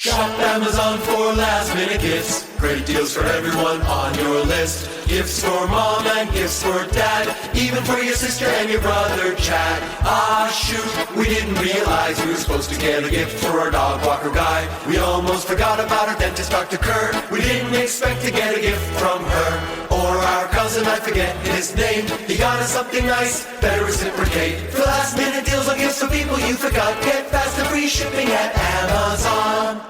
Shop Amazon for last minute gifts. Great deals for everyone on your list. Gifts for mom and gifts for dad. Even for your sister and your brother Chad. Ah shoot, we didn't realize we were supposed to get a gift for our dog walker guy. We almost forgot about our dentist Dr. Kerr. We didn't expect to get a gift from her. Or our cousin, I forget his name. He got us something nice, better reciprocate. For last minute deals on gifts for people you forgot. Get fast and free shipping at Amazon.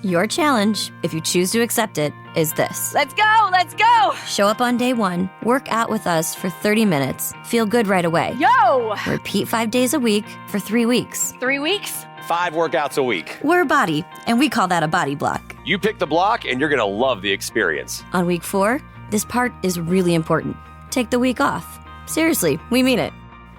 Your challenge, if you choose to accept it, is this. Let's go! Let's go! Show up on day 1, work out with us for 30 minutes, feel good right away. Yo! Repeat 5 days a week for 3 weeks. 3 weeks? 5 workouts a week. We're Body, and we call that a body block. You pick the block, and you're going to love the experience. On week 4, this part is really important. Take the week off. Seriously, we mean it.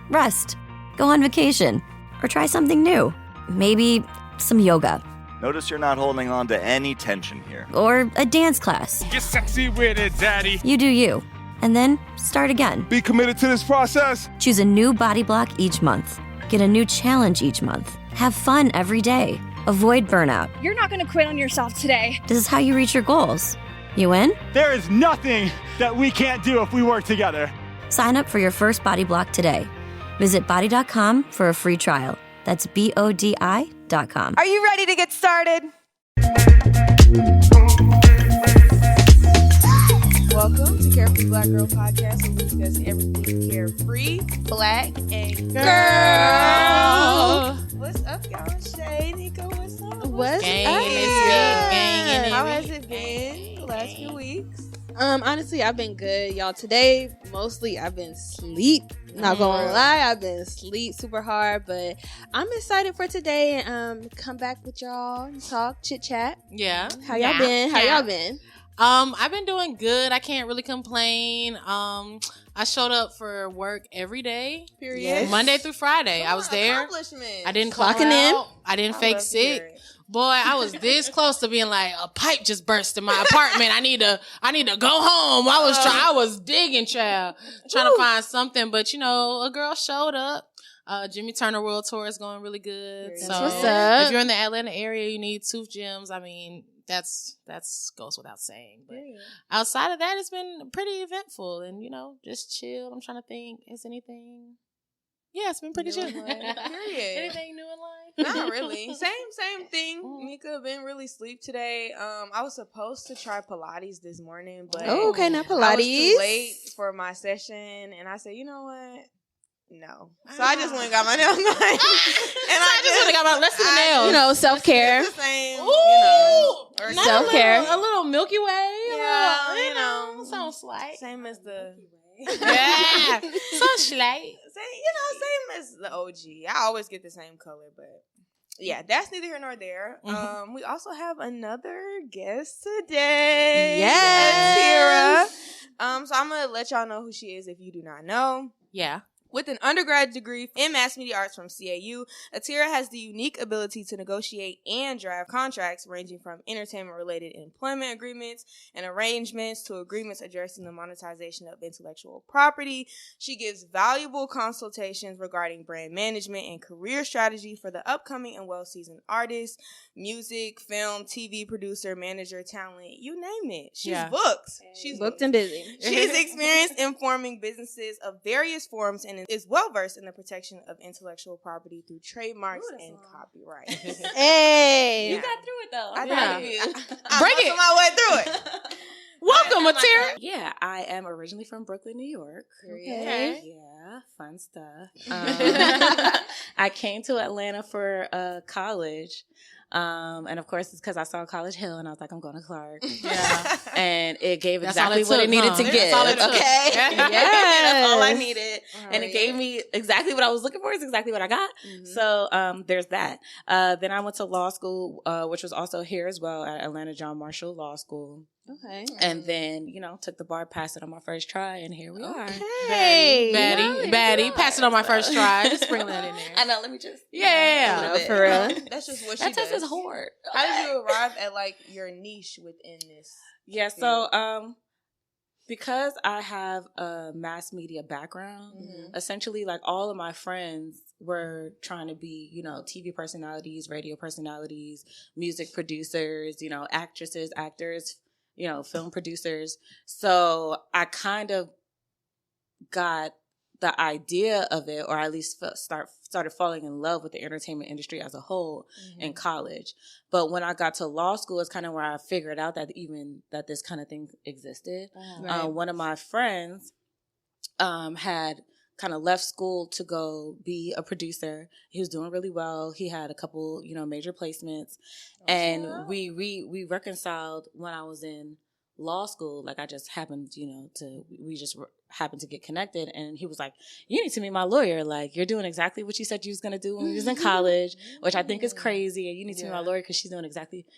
Rest. Go on vacation. Or try something new. Maybe some yoga. Notice you're not holding on to any tension here. Or a dance class. Get sexy with it, daddy. You do you. And then start again. Be committed to this process. Choose a new body block each month. Get a new challenge each month. Have fun every day. Avoid burnout. You're not going to quit on yourself today. This is how you reach your goals. You in? There is nothing that we can't do if we work together. Sign up for your first body block today. Visit body.com for a free trial. That's BODI.com. Are you ready to get started? Welcome to CareFree Black Girl Podcast, where we discuss everything carefree, black, and girl. What's up, y'all? Shay, Nico, what's up? What's Gang up? in this week. Gang in How has it been the last few weeks? Honestly, I've been good, y'all. Today, mostly I've been sleep. Not gonna lie, I've been sleep super hard, but I'm excited for today and come back with y'all and talk, chit chat. Yeah. How y'all been? How y'all been? I've been doing good. I can't really complain. I showed up for work every day. Period. Yes. Monday through Friday. I was there. I didn't clock Clocking in. out. I didn't fake sick. Boy, I was this close to being like, a pipe just burst in my apartment. I need to go home. I was digging, child, trying to find something. But, a girl showed up. Jimmy Turner World Tour is going really good. That's so what's up. if you're in the Atlanta area, you need tooth gems. I mean, that's goes without saying. But outside of that, it's been pretty eventful and, just chill. I'm trying to think. Is anything... Yeah, it's been pretty chill. Period. Anything new in life? Not really. Same thing. Nika been really sleep today. I was supposed to try Pilates this morning, but okay, now Pilates. I was too late for my session, and I said, you know what? No. So I just went and got my nails done. And I just went and got my lesson nails. Self-care. It's the same, Or self-care. A little Milky Way. Yeah, so slight. Same as the... Yeah. So slight. Same as the OG. I always get the same color, but yeah, that's neither here nor there. Mm-hmm. We also have another guest today. Yes. Ateara. So I'm gonna let y'all know who she is if you do not know. Yeah. With an undergrad degree in mass media arts from CAU, Ateara has the unique ability to negotiate and draft contracts ranging from entertainment-related employment agreements and arrangements to agreements addressing the monetization of intellectual property. She gives valuable consultations regarding brand management and career strategy for the upcoming and well-seasoned artists, music, film, TV producer, manager, talent, you name it. She's booked. She's booked and busy. She's experienced in forming businesses of various forms and is well-versed in the protection of intellectual property through trademarks and copyright. Hey. You got through it, though. I Break it. my way through it. Welcome, Ateara. Yeah, I am originally from Brooklyn, New York. Okay. Yeah, fun stuff. I came to Atlanta for college. And of course, it's because I saw College Hill and I was like, I'm going to Clark. Yeah. And it gave That's exactly all what took, it needed huh? to That's give. all it took. Okay. Yes. That's all I needed. And it gave me exactly what I was looking for. Is exactly what I got. Mm-hmm. So there's that. Then I went to law school, which was also here as well at Atlanta John Marshall Law School. Okay. And then, took the bar, passed it on my first try, and here we are. Hey. Baddie. Pass it on my first try. Just bring that in there. I know, let me just. Yeah. For real. That's just what she That does. test is hard. How did you arrive at your niche within this? Yeah, so because I have a mass media background, essentially like all of my friends were trying to be, you know, TV personalities, radio personalities, music producers, you know, actresses, actors, you know, film producers. So I kind of got the idea of it, or at least started falling in love with the entertainment industry as a whole in college. But when I got to law school, it's kind of where I figured out that this kind of thing existed. One of my friends had kind of left school to go be a producer. He was doing really well. He had a couple, you know, major placements, and we reconciled when I was in law school. Like I just happened, you know, we just happened to get connected, and he was like, "You need to meet my lawyer. Like you're doing exactly what you said you was gonna do when you was in college, which I think is crazy. And you need to meet my lawyer because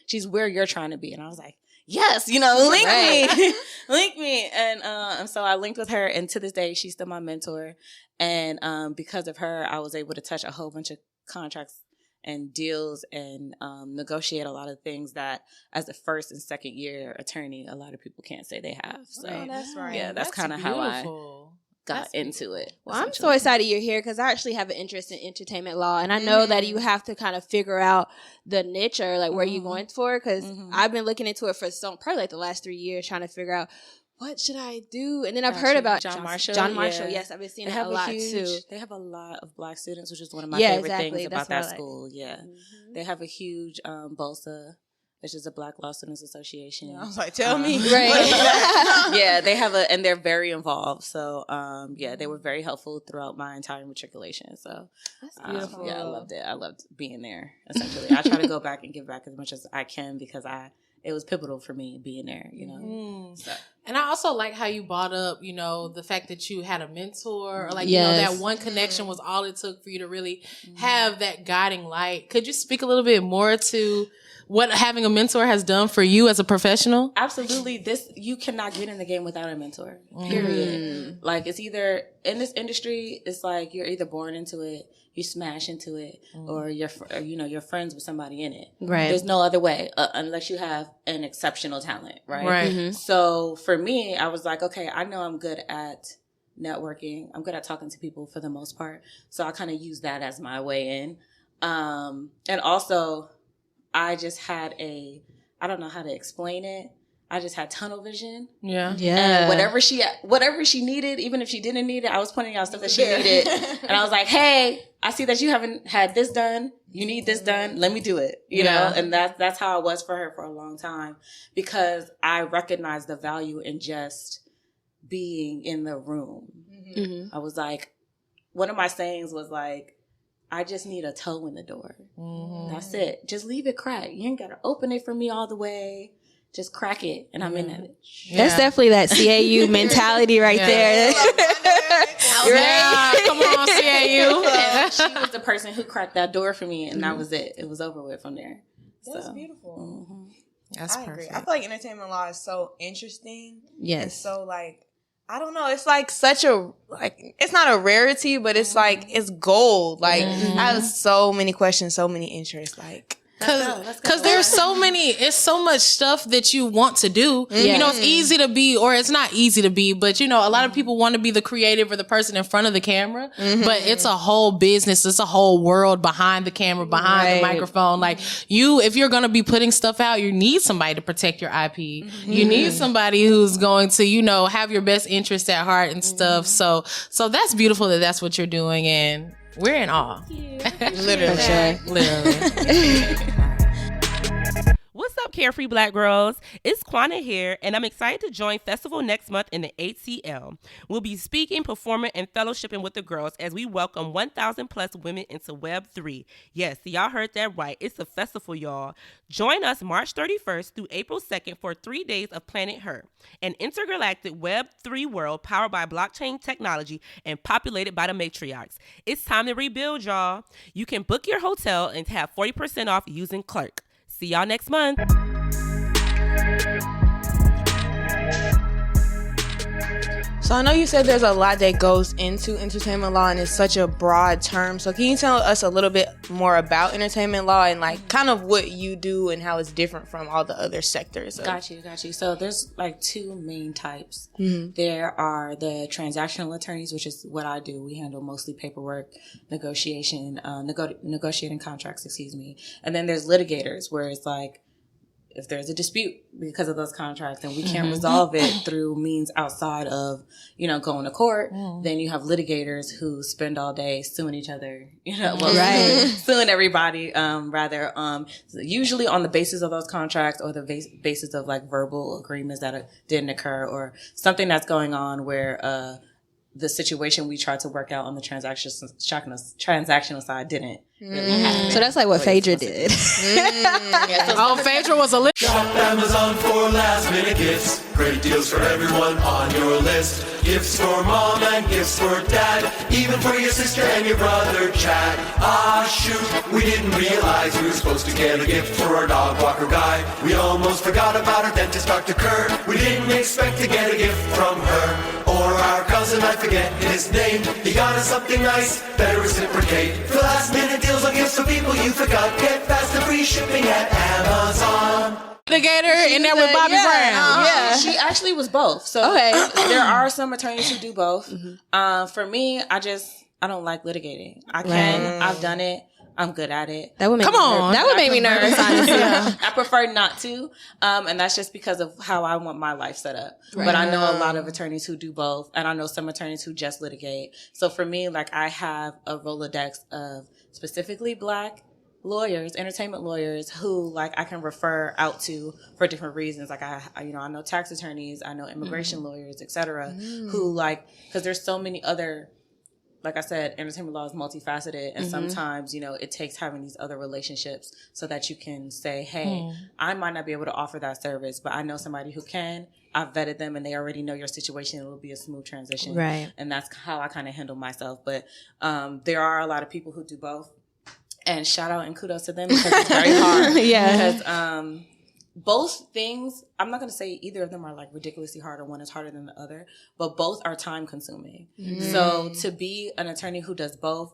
she's where you're trying to be." And I was like, "Yes, you know, link me, link me." And so I linked with her, and to this day, she's still my mentor. And because of her, I was able to touch a whole bunch of contracts and deals and negotiate a lot of things that as a first and second year attorney, a lot of people can't say they have. So that's right. Yeah, that's kind of how I got into it. Well, I'm so excited you're here because I actually have an interest in entertainment law, and I know that you have to kind of figure out the niche or like where you're going for, because I've been looking into it for probably like the last 3 years, trying to figure out what should I do? And then I've heard about John Marshall. John Marshall, yes, I've been seeing that a lot too. They have a lot of Black students, which is one of my favorite things about that school. Yeah, they have a huge BOSA, which is a Black Law Students Association. Yeah, I was like, tell me, right? Yeah, they have and they're very involved. So, yeah, they were very helpful throughout my entire matriculation. So, that's beautiful. Yeah, I loved it. I loved being there. Essentially, I try to go back and give back as much as I can because it was pivotal for me being there, you know. So. And I also like how you brought up, you know, the fact that you had a mentor, or like, you know, that one connection was all it took for you to really have that guiding light. Could you speak a little bit more to what having a mentor has done for you as a professional? Absolutely. You cannot get in the game without a mentor, period. Like it's either in this industry, it's like you're either born into it, you smash into it, or you're friends with somebody in it. Right. There's no other way unless you have an exceptional talent, right? Right. So for me, I was like, okay, I know I'm good at networking. I'm good at talking to people for the most part. So I kind of use that as my way in. And also, I just had I don't know how to explain it. I just had tunnel vision. Yeah. And whatever she needed, even if she didn't need it, I was pointing out stuff that she needed. And I was like, hey, I see that you haven't had this done. You need this done. Let me do it. You know? And that's how it was for her for a long time, because I recognized the value in just being in the room. I was like, one of my sayings was like, I just need a toe in the door. That's it. Just leave it crack. You ain't got to open it for me all the way. Just crack it, and I'm in it. That's definitely that CAU mentality right there. Right? Come on, CAU. And she was the person who cracked that door for me, and that was it. It was over with from there. That's beautiful. That's I perfect. agree. I feel like entertainment law is so interesting. Yes. It's so like, I don't know. It's like such a, like, it's not a rarity, but it's like, it's gold. Like, I have so many questions, so many interests. Like, Cause there's it's so much stuff that you want to do. You know, it's easy to be, or it's not easy to be, but you know, a lot of people want to be the creative or the person in front of the camera, but it's a whole business. It's a whole world behind the camera, behind the microphone. Like if you're going to be putting stuff out, you need somebody to protect your IP. You need somebody who's going to, you know, have your best interests at heart and stuff. So that's beautiful that's what you're doing. And we're in awe. literally. What's up, Carefree Black Girls? It's Quanna here, and I'm excited to join Festival next month in the ATL. We'll be speaking, performing, and fellowshipping with the girls as we welcome 1,000 plus women into Web3. Yes, y'all heard that right. It's a festival, y'all. Join us March 31st through April 2nd for 3 days of Planet Her, an intergalactic Web3 world powered by blockchain technology and populated by the matriarchs. It's time to rebuild, y'all. You can book your hotel and have 40% off using Clerk. See y'all next month. So So I know you said there's a lot that goes into entertainment law and it's such a broad term. So can you tell us a little bit more about entertainment law and like kind of what you do and how it's different from all the other sectors? Got you. So there's like two main types. There are the transactional attorneys, which is what I do. We handle mostly paperwork, negotiating contracts, And then there's litigators, where it's like, if there's a dispute because of those contracts and we can't resolve it through means outside of, going to court, then you have litigators who spend all day suing each other, suing everybody, usually on the basis of those contracts or the basis of like verbal agreements that didn't occur or something that's going on where, the situation we tried to work out on the transactional side didn't really happen. So that's like what Phaedra did. Phaedra was a Shop Amazon for last minute gifts. Great deals for everyone on your list. Gifts for mom and gifts for dad. Even for your sister and your brother Chad. Ah shoot, we didn't realize we were supposed to get a gift for our dog walker guy. We almost forgot about our dentist Dr. Kerr. We didn't expect to get a gift from her. Or our cousin, I forget his name. He got us something nice, better reciprocate. For last minute deals on gifts for people you forgot. Get fast and free shipping at Amazon. Litigator in there with Bobby Brown. She actually was both. So there are some attorneys who do both. For me, I don't like litigating. I've done it. I'm good at it. That would make me nervous, honestly. I prefer not to. And that's just because of how I want my life set up. Right. But I know a lot of attorneys who do both. And I know some attorneys who just litigate. So for me, like I have a Rolodex of specifically Black lawyers, entertainment lawyers who like I can refer out to for different reasons. Like I know tax attorneys, I know immigration lawyers, etc. Who like, cause there's so many other, like I said, entertainment law is multifaceted, and sometimes, it takes having these other relationships so that you can say, hey, I might not be able to offer that service, but I know somebody who can. I've vetted them and they already know your situation. It will be a smooth transition. Right. And that's how I kind of handle myself. But there are a lot of people who do both. And shout out and kudos to them because it's very hard. Because both things, I'm not going to say either of them are like ridiculously hard or one is harder than the other, but both are time consuming. So to be an attorney who does both,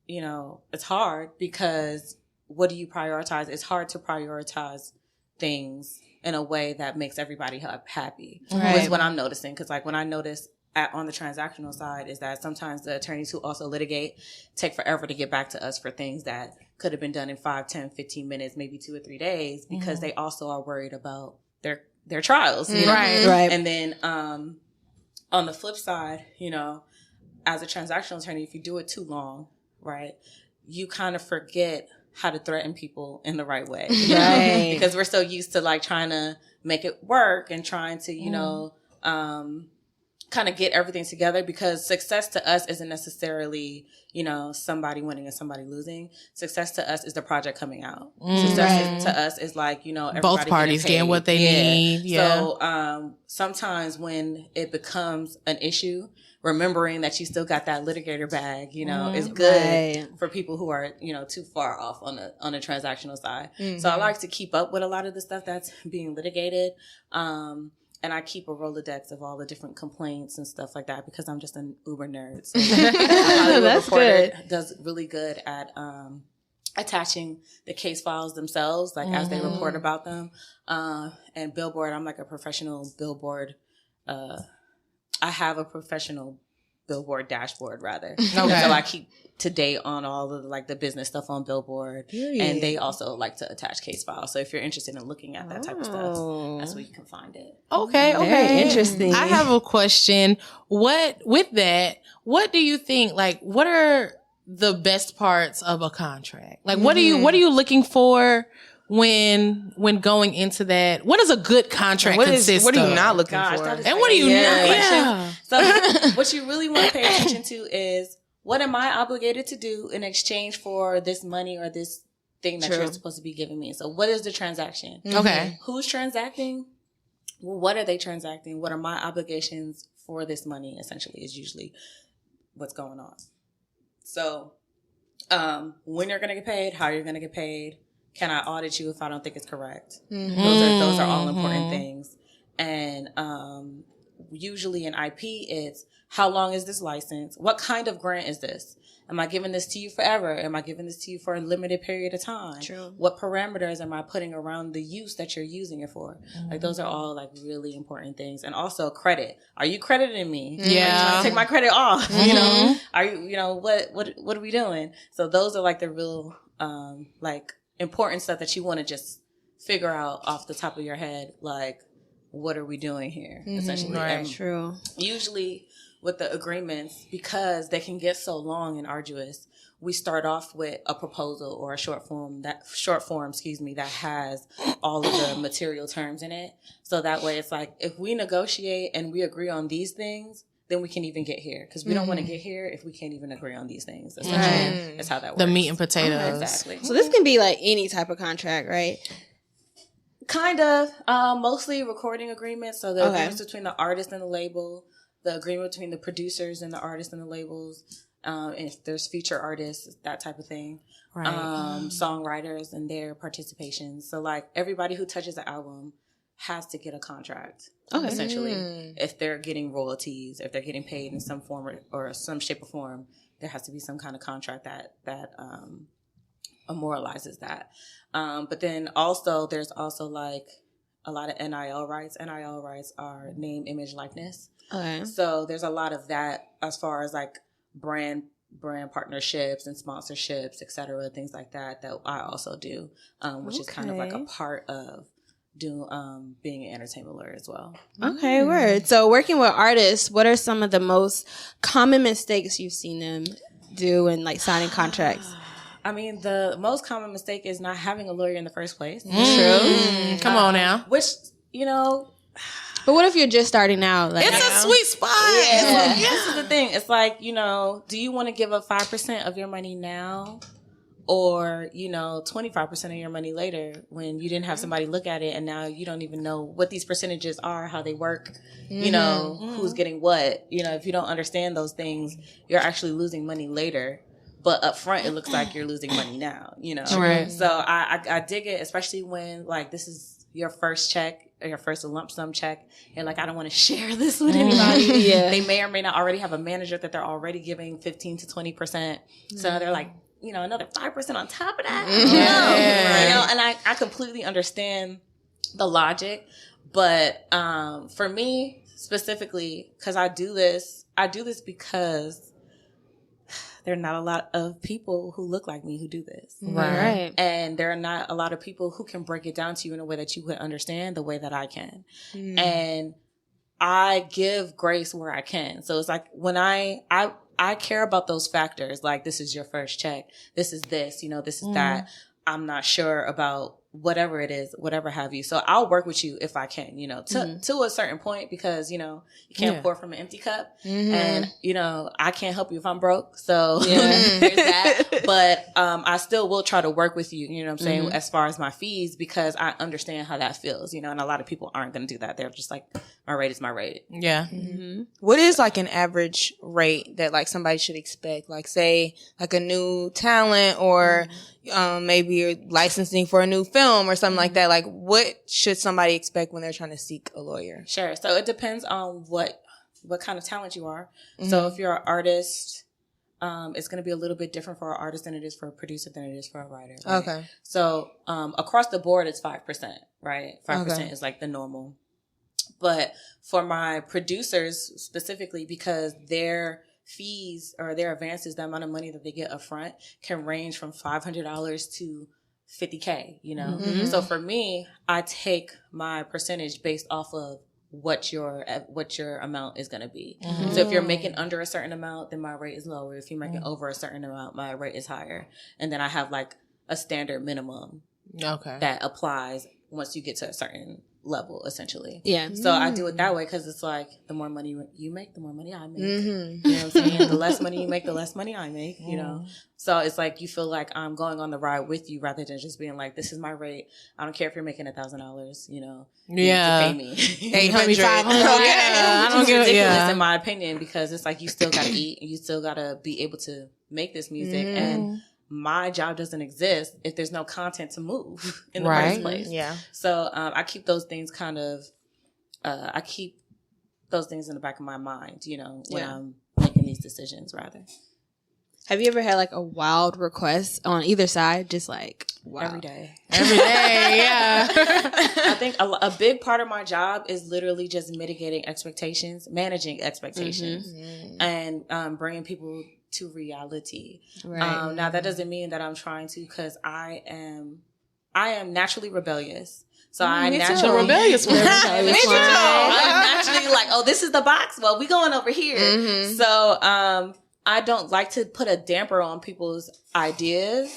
it's hard because what do you prioritize? It's hard to prioritize things in a way that makes everybody happy. Is what I'm noticing. Because like when I notice on the transactional side is that sometimes the attorneys who also litigate take forever to get back to us for things that could have been done in 5, 10, 15 minutes, maybe 2 or 3 days, because they also are worried about their trials. Right. And then on the flip side, as a transactional attorney, if you do it too long, right, you kind of forget how to threaten people in the right way. Because we're so used to like trying to make it work and trying to, kind of get everything together, because success to us isn't necessarily, somebody winning and somebody losing. Success to us is the project coming out. Success to us is like, everybody both parties getting what they need. Yeah. So sometimes when it becomes an issue, remembering that you still got that litigator bag, is good for people who are, too far off on a transactional side. So I like to keep up with a lot of the stuff that's being litigated. And I keep a Rolodex of all the different complaints and stuff like that because I'm just an uber nerd. So that's good. Does really good at attaching the case files themselves, like as they report about them. And Billboard, I'm like a professional Billboard. I have a professional Billboard dashboard rather. So I keep to date on all of like the business stuff on Billboard. And they also like to attach case files. So if you're interested in looking at that type of stuff, that's where you can find it. Okay. Very interesting. I have a question. What do you think, like, what are the best parts of a contract? Like, what are you looking for when going into that? What does a good contract consist what of? are you not looking for? And what are you not? Yeah. So what you really want to pay attention to is, what am I obligated to do in exchange for this money or this thing that you're supposed to be giving me? So what is the transaction? Okay. Who's transacting? Well, what are they transacting? What are my obligations for this money, essentially, is usually what's going on. So when you're going to get paid, how you're going to get paid, can I audit you if I don't think it's correct? Those are all important things. And usually in IP, it's how long is this license? What kind of grant is this? Am I giving this to you forever? Am I giving this to you for a limited period of time? True. What parameters am I putting around the use that you're using it for? Like those are all like really important things. And also credit. Are you crediting me? Yeah. Are you trying to take my credit off? You know, are you know, what are we doing? So those are like the real, like important stuff that you want to just figure out off the top of your head. Like, what are we doing here? Essentially. Right. And True. usually with the agreements, because they can get so long and arduous, we start off with a proposal or a short form that has all of the material terms in it. So that way it's like, if we negotiate and we agree on these things, then we can even get here. Because we don't want to get here if we can't even agree on these things. Essentially, that's how that works. The meat and potatoes. Exactly. So this can be like any type of contract, right? Kind of. Mostly recording agreements. So the agreements between the artist and the label, the agreement between the producers and the artists and the labels, and if there's feature artists, that type of thing. Right. Songwriters and their participation. So like everybody who touches the album has to get a contract, essentially. If they're getting royalties, if they're getting paid in some form or some shape or form, there has to be some kind of contract that memorializes that. But then also, there's also like a lot of NIL rights. NIL rights are name, image, likeness. Okay. So there's a lot of that as far as like brand partnerships and sponsorships, et cetera, things like that I also do, which is kind of like a part of being an entertainment lawyer as well. Okay, word. So working with artists, what are some of the most common mistakes you've seen them do in like signing contracts? I mean, the most common mistake is not having a lawyer in the first place. True. Come on now. Which, you know... But what if you're just starting out? Like, It's a sweet spot. Yeah. This is the thing. It's like, you know, do you want to give up 5% of your money now? Or, you know, 25% of your money later when you didn't have somebody look at it and now you don't even know what these percentages are, how they work, you know, who's getting what. You know, if you don't understand those things, you're actually losing money later. But up front, it looks like you're losing money now, you know? Right. So I dig it, especially when, like, this is your first check or your first lump sum check. And, like, I don't want to share this with anybody. They may or may not already have a manager that they're already giving 15 to 20%. So they're like, you know, another 5% on top of that. You know, and I completely understand the logic. But for me specifically, because I do this because there are not a lot of people who look like me who do this. Right. And there are not a lot of people who can break it down to you in a way that you would understand the way that I can. And I give grace where I can. So it's like when I care about those factors, like this is your first check, this is this, you know, this is that. I'm not sure about whatever it is, whatever have you. So I'll work with you if I can, you know, to a certain point, because, you know, you can't pour from an empty cup and, you know, I can't help you if I'm broke. So there's that. But I still will try to work with you, you know what I'm saying, as far as my fees, because I understand how that feels, you know, and a lot of people aren't going to do that. They're just like, my rate is my rate. Yeah. What is like an average rate that like somebody should expect? Like say like a new talent or maybe you're licensing for a new film or something like that. Like what should somebody expect when they're trying to seek a lawyer? Sure. So it depends on what kind of talent you are. So if you're an artist, it's going to be a little bit different for an artist than it is for a producer than it is for a writer. Right? Okay. So across the board, it's 5%, right? 5% is like the normal. But for my producers specifically, because their fees or their advances, the amount of money that they get up front can range from $500 to $50K, you know? So for me, I take my percentage based off of what your amount is going to be. So if you're making under a certain amount, then my rate is lower. If you're making over a certain amount, my rate is higher. And then I have like a standard minimum that applies once you get to a certain level, essentially. So I do it that way because it's like the more money you make, the more money I make. You know what I'm saying? The less money you make, the less money I make, you know? So it's like you feel like I'm going on the ride with you rather than just being like, this is my rate. I don't care if you're making $1,000, you know? You need to pay me. 800, 500. I don't get ridiculous in my opinion, because it's like you still got to eat and you still got to be able to make this music. And my job doesn't exist if there's no content to move in the first place. So I keep those things kind of, I keep those things in the back of my mind, you know, when I'm making these decisions rather. Have you ever had like a wild request on either side? Just like, wow. Every day. Every day, yeah. I think a big part of my job is literally just mitigating expectations, managing expectations, and bringing people to reality. Right. Now, that doesn't mean that I'm trying to, because I am naturally rebellious. So I naturally rebellious. Me too. I'm naturally like, oh, this is the box. Well, we going over here. So I don't like to put a damper on people's ideas.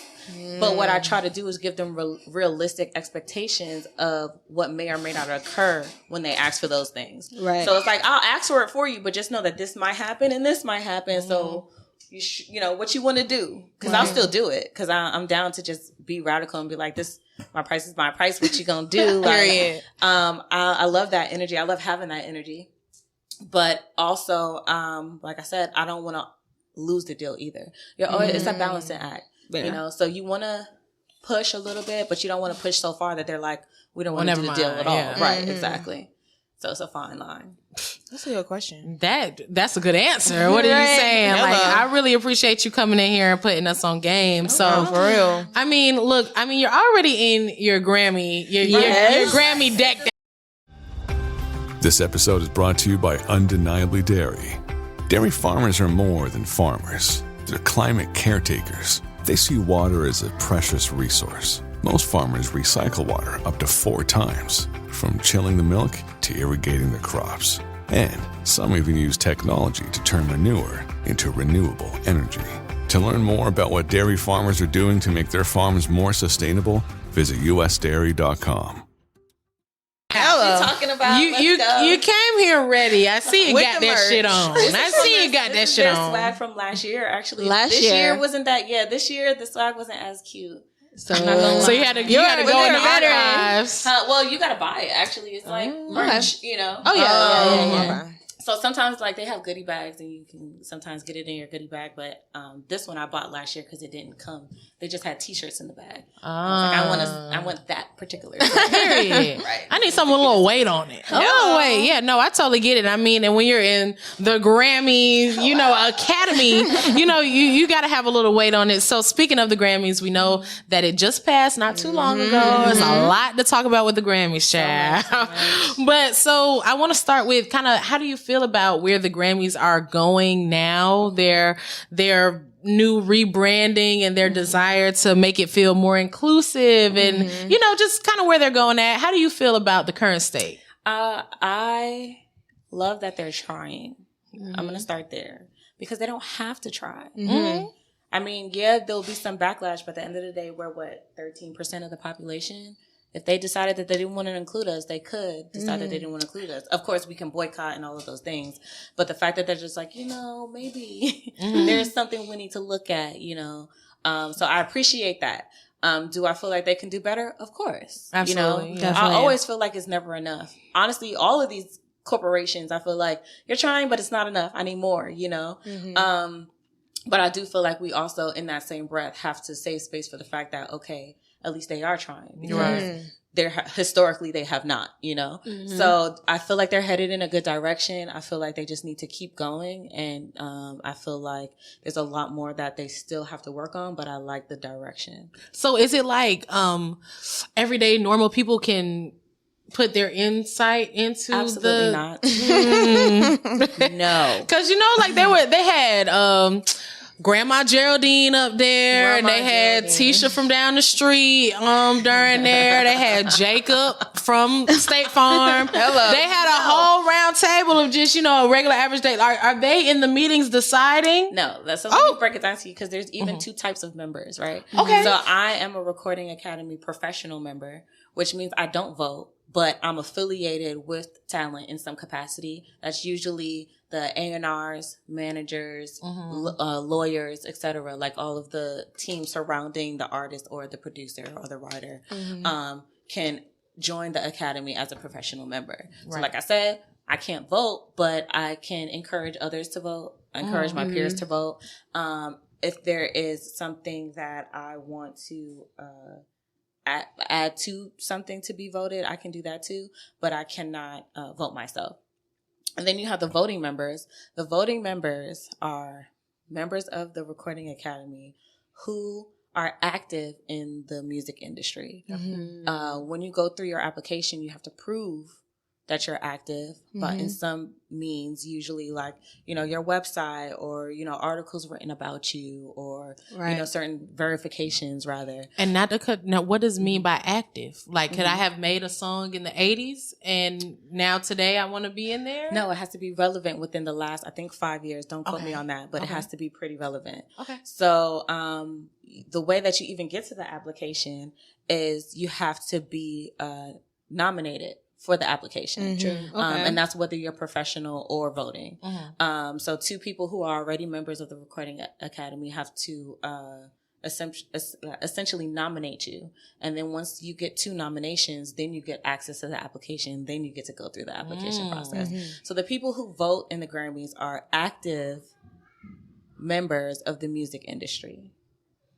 But what I try to do is give them realistic expectations of what may or may not occur when they ask for those things. Right. So it's like, I'll ask for it for you, but just know that this might happen and this might happen. So you know what you want to do, because I'll still do it, because I'm down to just be radical and be like, this, my price is my price. What you gonna do? Like, I love that energy. I love having that energy. But also, like I said, I don't want to lose the deal either. It's a balancing act. Yeah. You know, so you want to push a little bit, but you don't want to push so far that they're like, we don't want to do the deal at all. Yeah. Right, exactly. So it's a fine line. That's a good question. That's a good answer. What are you saying? Hello. Like, I really appreciate you coming in here and putting us on game. So for real. I mean, look, you're already in your Grammy, your Grammy deck. This episode is brought to you by Undeniably Dairy. Dairy farmers are more than farmers. They're climate caretakers. They see water as a precious resource. Most farmers recycle water up to 4 times, from chilling the milk to irrigating their crops. And some even use technology to turn manure into renewable energy. To learn more about what dairy farmers are doing to make their farms more sustainable, visit usdairy.com. Hello. Talking about you came here ready. I see you got that shit on. I see you got that shit on. Swag from last year, actually. This year wasn't that. Yeah, this year the swag wasn't as cute. So you had to go in the archives. Well, you got to buy it. Actually, it's like merch. You know. Oh yeah. So sometimes like they have goodie bags and you can sometimes get it in your goodie bag. But this one I bought last year because it didn't come. They just had T-shirts in the bag. I want that particular. Period. Right. I need something with a little weight on it. A little weight. Yeah, no, I totally get it. I mean, and when you're in the Grammy, Academy, you got to have a little weight on it. So speaking of the Grammys, we know that it just passed not too long ago. There's a lot to talk about with the Grammys, child. But so I want to start with kind of, how do you feel about where the Grammys are going now? Their new rebranding and their desire to make it feel more inclusive and, just kind of where they're going at. How do you feel about the current state? I love that they're trying. I'm going to start there because they don't have to try. I mean, yeah, there'll be some backlash, but at the end of the day, we're 13% of the population. If they decided that they didn't want to include us, they could decide that they didn't want to include us. Of course, we can boycott and all of those things. But the fact that they're just like, maybe there's something we need to look at, So I appreciate that. Do I feel like they can do better? Of course. Absolutely. I always feel like it's never enough. Honestly, all of these corporations, I feel like you're trying, but it's not enough. I need more, But I do feel like we also, in that same breath, have to save space for the fact that, okay, at least they are trying, because historically they have not, So I feel like they're headed in a good direction. I feel like they just need to keep going. And, I feel like there's a lot more that they still have to work on, but I like the direction. So is it like, everyday normal people can put their insight into Absolutely not. No. Cause they had, Grandma Geraldine up there, and they had Tisha from down the street during there. They had Jacob from State Farm. Hello. They had a whole round table of just, a regular average day. Are they in the meetings deciding? No, that's something you break it down to you, because there's even 2 types of members, right? Okay. So I am a Recording Academy professional member, which means I don't vote, but I'm affiliated with talent in some capacity. That's usually the A&Rs, managers, lawyers, etc., like all of the teams surrounding the artist or the producer or the writer, can join the academy as a professional member. Right. So like I said, I can't vote, but I can encourage others to vote, encourage my peers to vote. If there is something that I want to add to something to be voted, I can do that too, but I cannot vote myself. And then you have the voting members. The voting members are members of the Recording Academy who are active in the music industry. When you go through your application, you have to prove that you're active, but in some means, usually like, your website or, articles written about you or, certain verifications rather. And not to cut, now what does it mean by active? Like, could I have made a song in the 80s and now today I want to be in there? No, it has to be relevant within the last, I think 5 years. Don't quote me on that, but it has to be pretty relevant. Okay. So, the way that you even get to the application is you have to be, nominated for the application. And that's whether you're professional or voting. So 2 people who are already members of the Recording Academy have to essentially nominate you. And then once you get 2 nominations, then you get access to the application. Then you get to go through the application process. So the people who vote in the Grammys are active members of the music industry,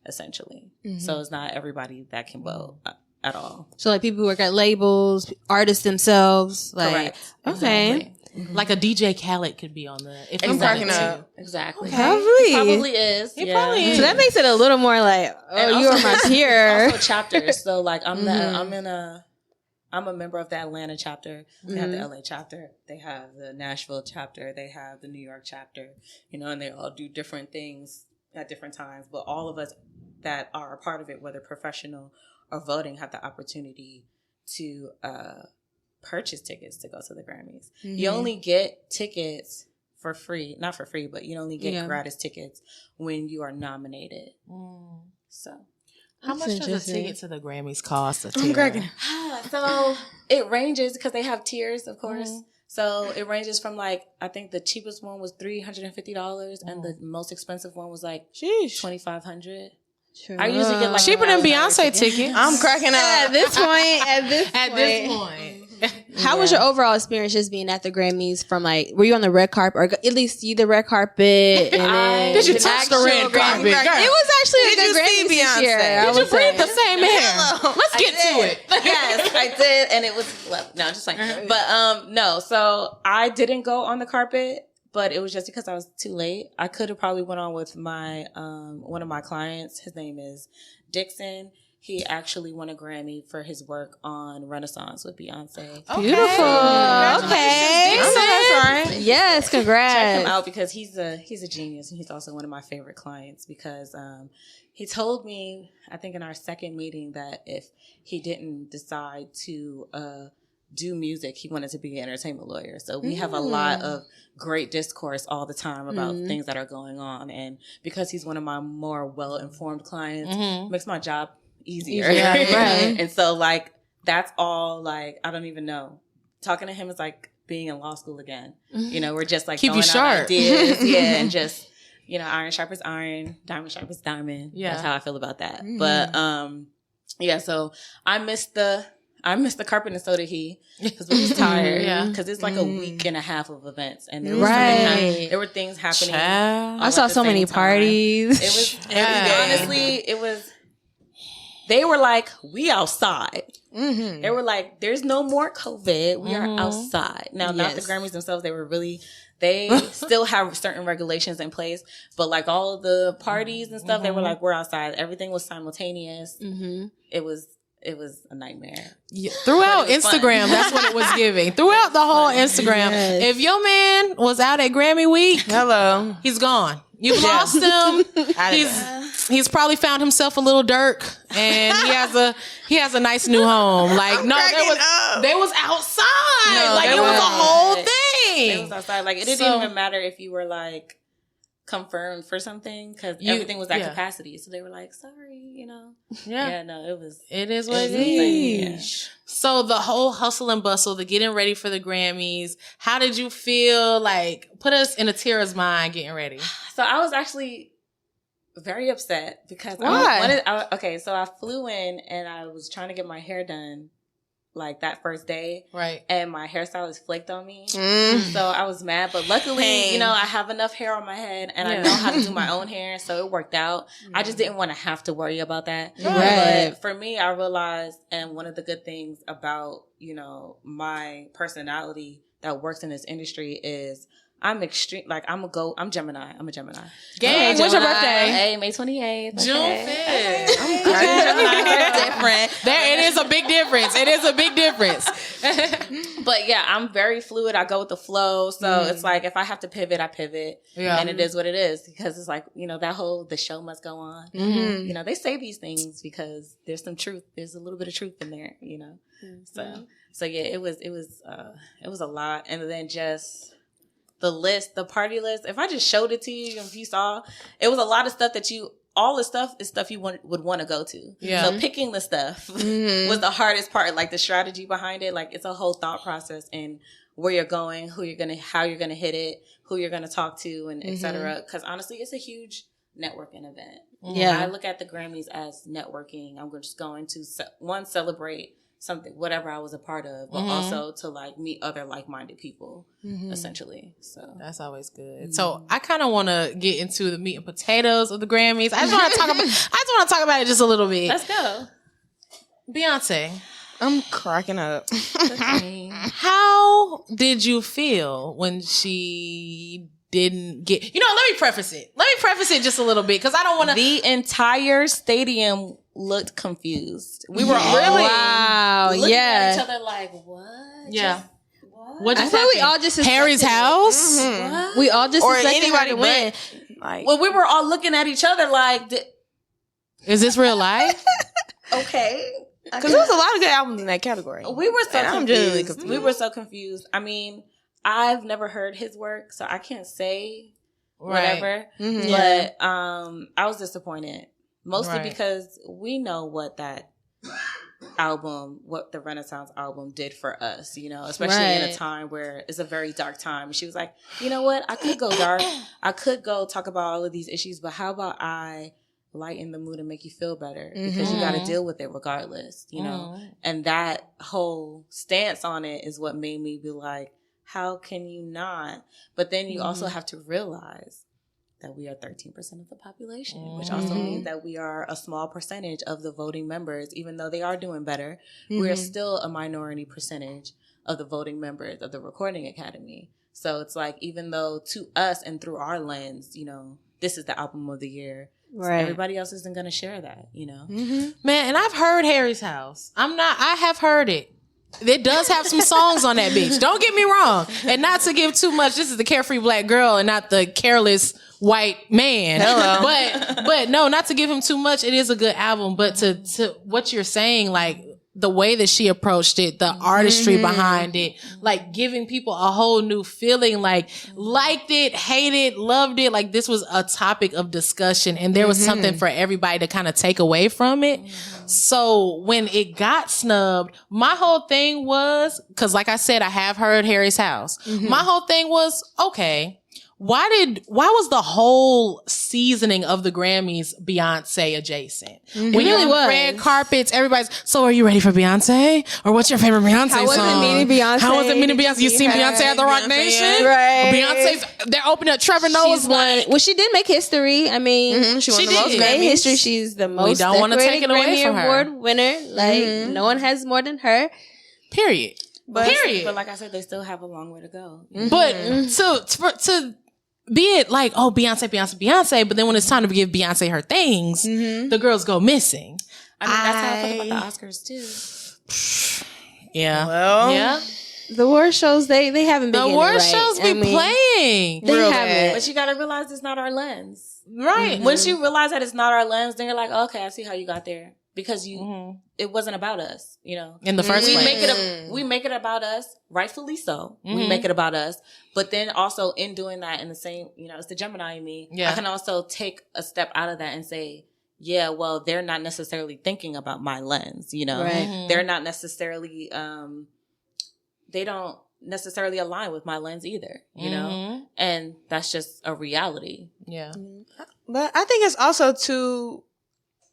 essentially. So it's not everybody that can vote at all. So like people who work at labels, artists themselves. Like, correct. Okay. Exactly. Like a DJ Khaled could be on the. If I'm cracking up. up. Exactly. Okay. Probably. He probably is. He probably is. So that makes it a little more like, oh, you are my peer. Also chapters. So like I'm a member of the Atlanta chapter. They have the LA chapter. They have the Nashville chapter. They have the New York chapter. And they all do different things at different times. But all of us that are a part of it, whether professional or voting, have the opportunity to purchase tickets to go to the Grammys. You only get tickets for free, not for free, but you only get gratis tickets when you are nominated. So, how much does a ticket to the Grammys cost? So it ranges because they have tiers, of course. So it ranges from like, I think the cheapest one was $350 and the most expensive one was like $2,500. Sure. I usually get like cheaper than Beyonce tickets. I'm cracking up. At this point. How was your overall experience just being at the Grammys from like, were you on the red carpet or at least see the red carpet? And then did you touch the red carpet? It was actually a good Grammys this year. Did you breathe the same air? Let's get to it. Yes, I did. And it was, no, just like, but no. So I didn't go on the carpet. But it was just because I was too late. I could have probably went on with my one of my clients. His name is Dixon. He actually won a Grammy for his work on Renaissance with Beyonce. Okay. Beautiful. Okay. Dixon. Yes, congrats. Check him out because he's a genius and he's also one of my favorite clients because he told me, I think in our second meeting, that if he didn't decide to do music, he wanted to be an entertainment lawyer. So we have a lot of great discourse all the time about things that are going on. And because he's one of my more well-informed clients, makes my job easier. Right. And so like, that's all like, I don't even know. Talking to him is like being in law school again. We're just like keep you sharp. Ideas, and just, iron sharp as iron, diamond sharp as diamond. Yeah. That's how I feel about that. But, so I missed the carpet and so did he because we was tired because it's like a week and a half of events and there was there were things happening. I saw so many parties. It was honestly, it was. They were like, we outside. They were like, there's no more COVID. We are outside now. Not the Grammys themselves. They still have certain regulations in place, but like all of the parties and stuff, they were like, we're outside. Everything was simultaneous. It was a nightmare. Yeah. Throughout Instagram, that's what it was giving. Throughout the whole Instagram. If your man was out at Grammy week, he's gone. You've lost him. He's probably found himself a little Dirk, and he has a nice new home. Like they was outside. It was a whole thing. It was outside. Like it didn't even matter if you were like confirmed for something because everything was at capacity. So they were like, sorry, it is what it is. So the whole hustle and bustle, the getting ready for the Grammys, how did you feel? Like, put us in Ateara's mind getting ready. So I was actually very upset because why? So I flew in and I was trying to get my hair done like that first day. Right. And my hairstylist flaked on me. So I was mad. But luckily, you know, I have enough hair on my head and I know how to do my own hair. So it worked out. I just didn't want to have to worry about that. Right. But for me, I realized, and one of the good things about, you know, my personality that works in this industry is I'm extreme. Like I'm Gemini. I'm a Gemini. Gang, what's your birthday? Hey, May 28th. June 5th. Different. It is a big difference. It is a big difference. But yeah, I'm very fluid. I go with the flow. So it's like if I have to pivot, I pivot. Yeah. And it is what it is because it's like, you know, that whole the show must go on. You know, they say these things because there's some truth. There's a little bit of truth in there, you know. So yeah, it was a lot. And then just the party list, if I just showed it to you, if you saw, it was a lot of stuff all the stuff is stuff you would want to go to. Yeah. So picking the stuff was the hardest part, like the strategy behind it. Like it's a whole thought process in where you're going, how you're going to hit it, who you're going to talk to, and et cetera. Because honestly, it's a huge networking event. Yeah. I look at the Grammys as networking. I'm just going to celebrate something, whatever I was a part of, but also to like meet other like-minded people, essentially. So that's always good. So I kind of want to get into the meat and potatoes of the Grammys. I just want to talk about it just a little bit. Let's go. Beyonce, I'm cracking up. How did you feel when she didn't get? You know, let me preface it just a little bit because I don't want to. The entire stadium looked confused. We were really looking at each other like, what? Yeah. What? I thought we all just Harry's house. We all just or expected anybody her to win. Like, well, we were all looking at each other like, is this real life? Okay. Because there was a lot of good albums in that category. We were so confused. We were so confused. I mean, I've never heard his work, so I can't say whatever. But I was disappointed. Mostly because we know what that album, what the Renaissance album did for us, you know, especially in a time where it's a very dark time. She was like, you know what? I could go dark. I could go talk about all of these issues, but how about I lighten the mood and make you feel better because you got to deal with it regardless, you know? And that whole stance on it is what made me be like, how can you not? But then you also have to realize that we are 13% of the population, which also means that we are a small percentage of the voting members. Even though they are doing better, we are still a minority percentage of the voting members of the Recording Academy. So it's like, even though to us and through our lens, you know, this is the album of the year, everybody else isn't going to share that, you know? Man, and I've heard Harry's House. I have heard it. It does have some songs on that bitch. Don't get me wrong. And not to give too much, this is the carefree black girl and not the careless white man. Hello. But no, not to give him too much. It is a good album. But to what you're saying, like the way that she approached it, the artistry behind it, like giving people a whole new feeling, like liked it, hated, loved it. Like this was a topic of discussion and there was something for everybody to kind of take away from it. So when it got snubbed, my whole thing was, cause like I said, I have heard Harry's House. My whole thing was, okay, why was the whole seasoning of the Grammys Beyonce adjacent? When you're on red carpets, everybody's, so are you ready for Beyonce? Or what's your favorite Beyonce song? How was it meeting Beyonce? You seen Beyonce at the Rock Nation? Right. Beyonce's, they're opening up Trevor Noah's like. Well, she did make history. I mean, she won the most made Grammys. history. She's the most We don't want to take it away Grammy from her. Award winner. Like, no one has more than her. Period. But like I said, they still have a long way to go. But to be it like, oh, Beyonce, but then when it's time to give Beyonce her things, the girls go missing. I mean, that's how I feel about the Oscars too. Yeah. Well, yeah. The award shows, they haven't been The award shows be playing. They haven't. But you got to realize it's not our lens. Right. Once you realize that it's not our lens, then you're like, okay, I see how you got there. Because it wasn't about us, you know. In the first place. We make it about us, rightfully so. We make it about us. But then also in doing that, in the same, you know, it's the Gemini in me. Yeah. I can also take a step out of that and say, yeah, well, they're not necessarily thinking about my lens, you know. Right. They're not necessarily, they don't necessarily align with my lens either, you know. And that's just a reality. Yeah. But I think it's also too,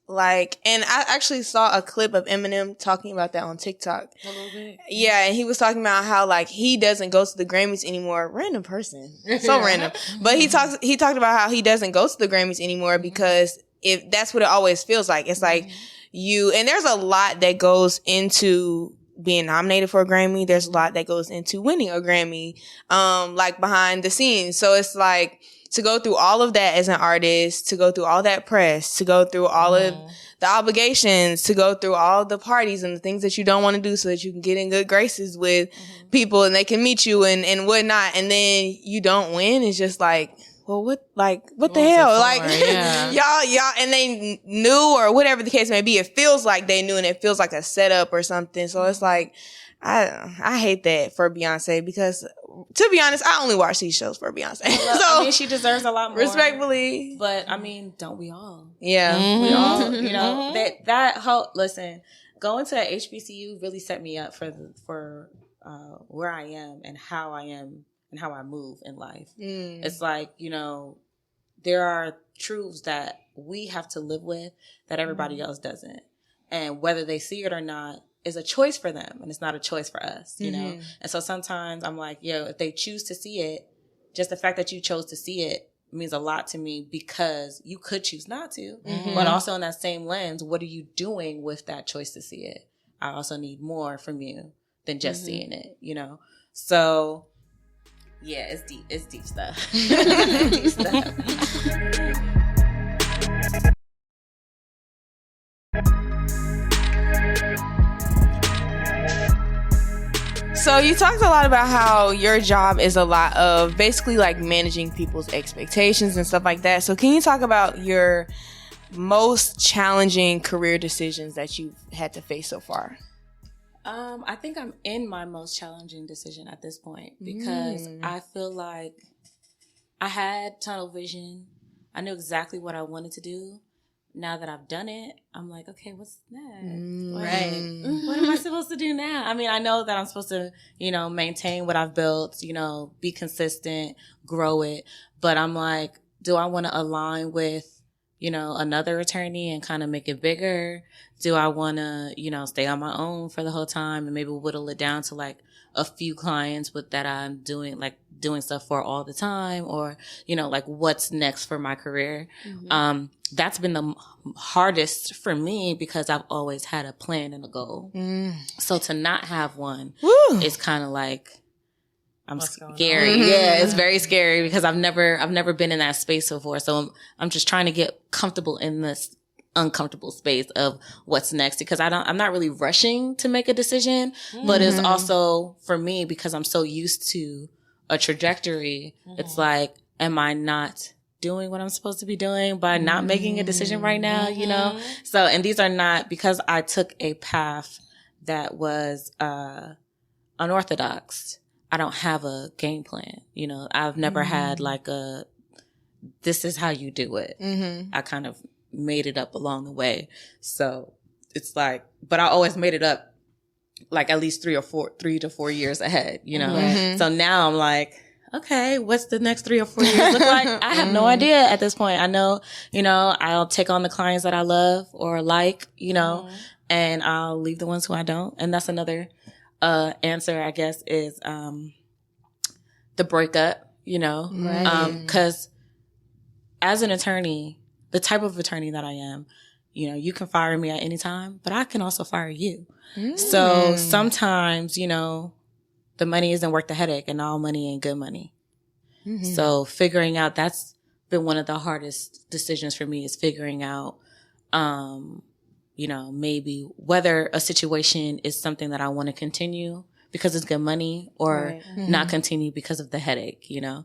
like, and I actually saw a clip of Eminem talking about that on TikTok. A little bit. Yeah, and he was talking about how like he doesn't go to the Grammys anymore. Random person, so random. But he talked about how he doesn't go to the Grammys anymore because if that's what it always feels like. It's like and there's a lot that goes into being nominated for a Grammy. There's a lot that goes into winning a Grammy, like behind the scenes. So it's like, to go through all of that as an artist, to go through all that press, to go through all of the obligations, to go through all the parties and the things that you don't want to do so that you can get in good graces with people and they can meet you and whatnot. And then you don't win. It's just like, well, what the hell? Like, y'all, and they knew or whatever the case may be. It feels like they knew and it feels like a setup or something. So it's like, I hate that for Beyonce because, to be honest, I only watch these shows for Beyonce. I mean, she deserves a lot more. Respectfully. But, I mean, don't we all? Yeah. We all, you know, that whole, listen, going to HBCU really set me up for where I am and how I am and how I move in life. It's like, you know, there are truths that we have to live with that everybody else doesn't. And whether they see it or not, is a choice for them and it's not a choice for us, you know? And so sometimes I'm like, if they choose to see it, just the fact that you chose to see it means a lot to me because you could choose not to. But also in that same lens, what are you doing with that choice to see it? I also need more from you than just seeing it, you know? So yeah, it's deep. It's deep stuff. Deep stuff. So you talked a lot about how your job is a lot of basically like managing people's expectations and stuff like that. So can you talk about your most challenging career decisions that you've had to face so far? I think I'm in my most challenging decision at this point because I feel like I had tunnel vision. I knew exactly what I wanted to do. Now that I've done it, I'm like, okay, what's next? Right. What am I supposed to do now? I mean, I know that I'm supposed to, you know, maintain what I've built, you know, be consistent, grow it. But I'm like, do I want to align with, you know, another attorney and kind of make it bigger? Do I want to, you know, stay on my own for the whole time and maybe whittle it down to like a few clients with that I'm doing stuff for all the time, or, you know, like what's next for my career? That's been the hardest for me because I've always had a plan and a goal. So to not have one is kind of like, I'm scary. Yeah, it's very scary because I've never been in that space before. So I'm just trying to get comfortable in this uncomfortable space of what's next because I'm not really rushing to make a decision, but it's also for me because I'm so used to a trajectory. It's like, am I not doing what I'm supposed to be doing by not making a decision right now, you know? So, and these are not, because I took a path that was unorthodox, I don't have a game plan. You know, I've never had like this is how you do it. I kind of made it up along the way. So it's like, but I always made it up like at least 3 to 4 years ahead, you know? So now I'm like, okay, what's the next 3 or 4 years look like? I have no idea at this point. I know, you know, I'll take on the clients that I love or like, you know, and I'll leave the ones who I don't. And that's another answer, I guess, is the breakup, you know, because as an attorney, the type of attorney that I am, you know, you can fire me at any time, but I can also fire you. So sometimes, you know, the money isn't worth the headache and all money ain't good money. So figuring out, that's been one of the hardest decisions for me, is figuring out, you know, maybe whether a situation is something that I want to continue because it's good money or not continue because of the headache, you know?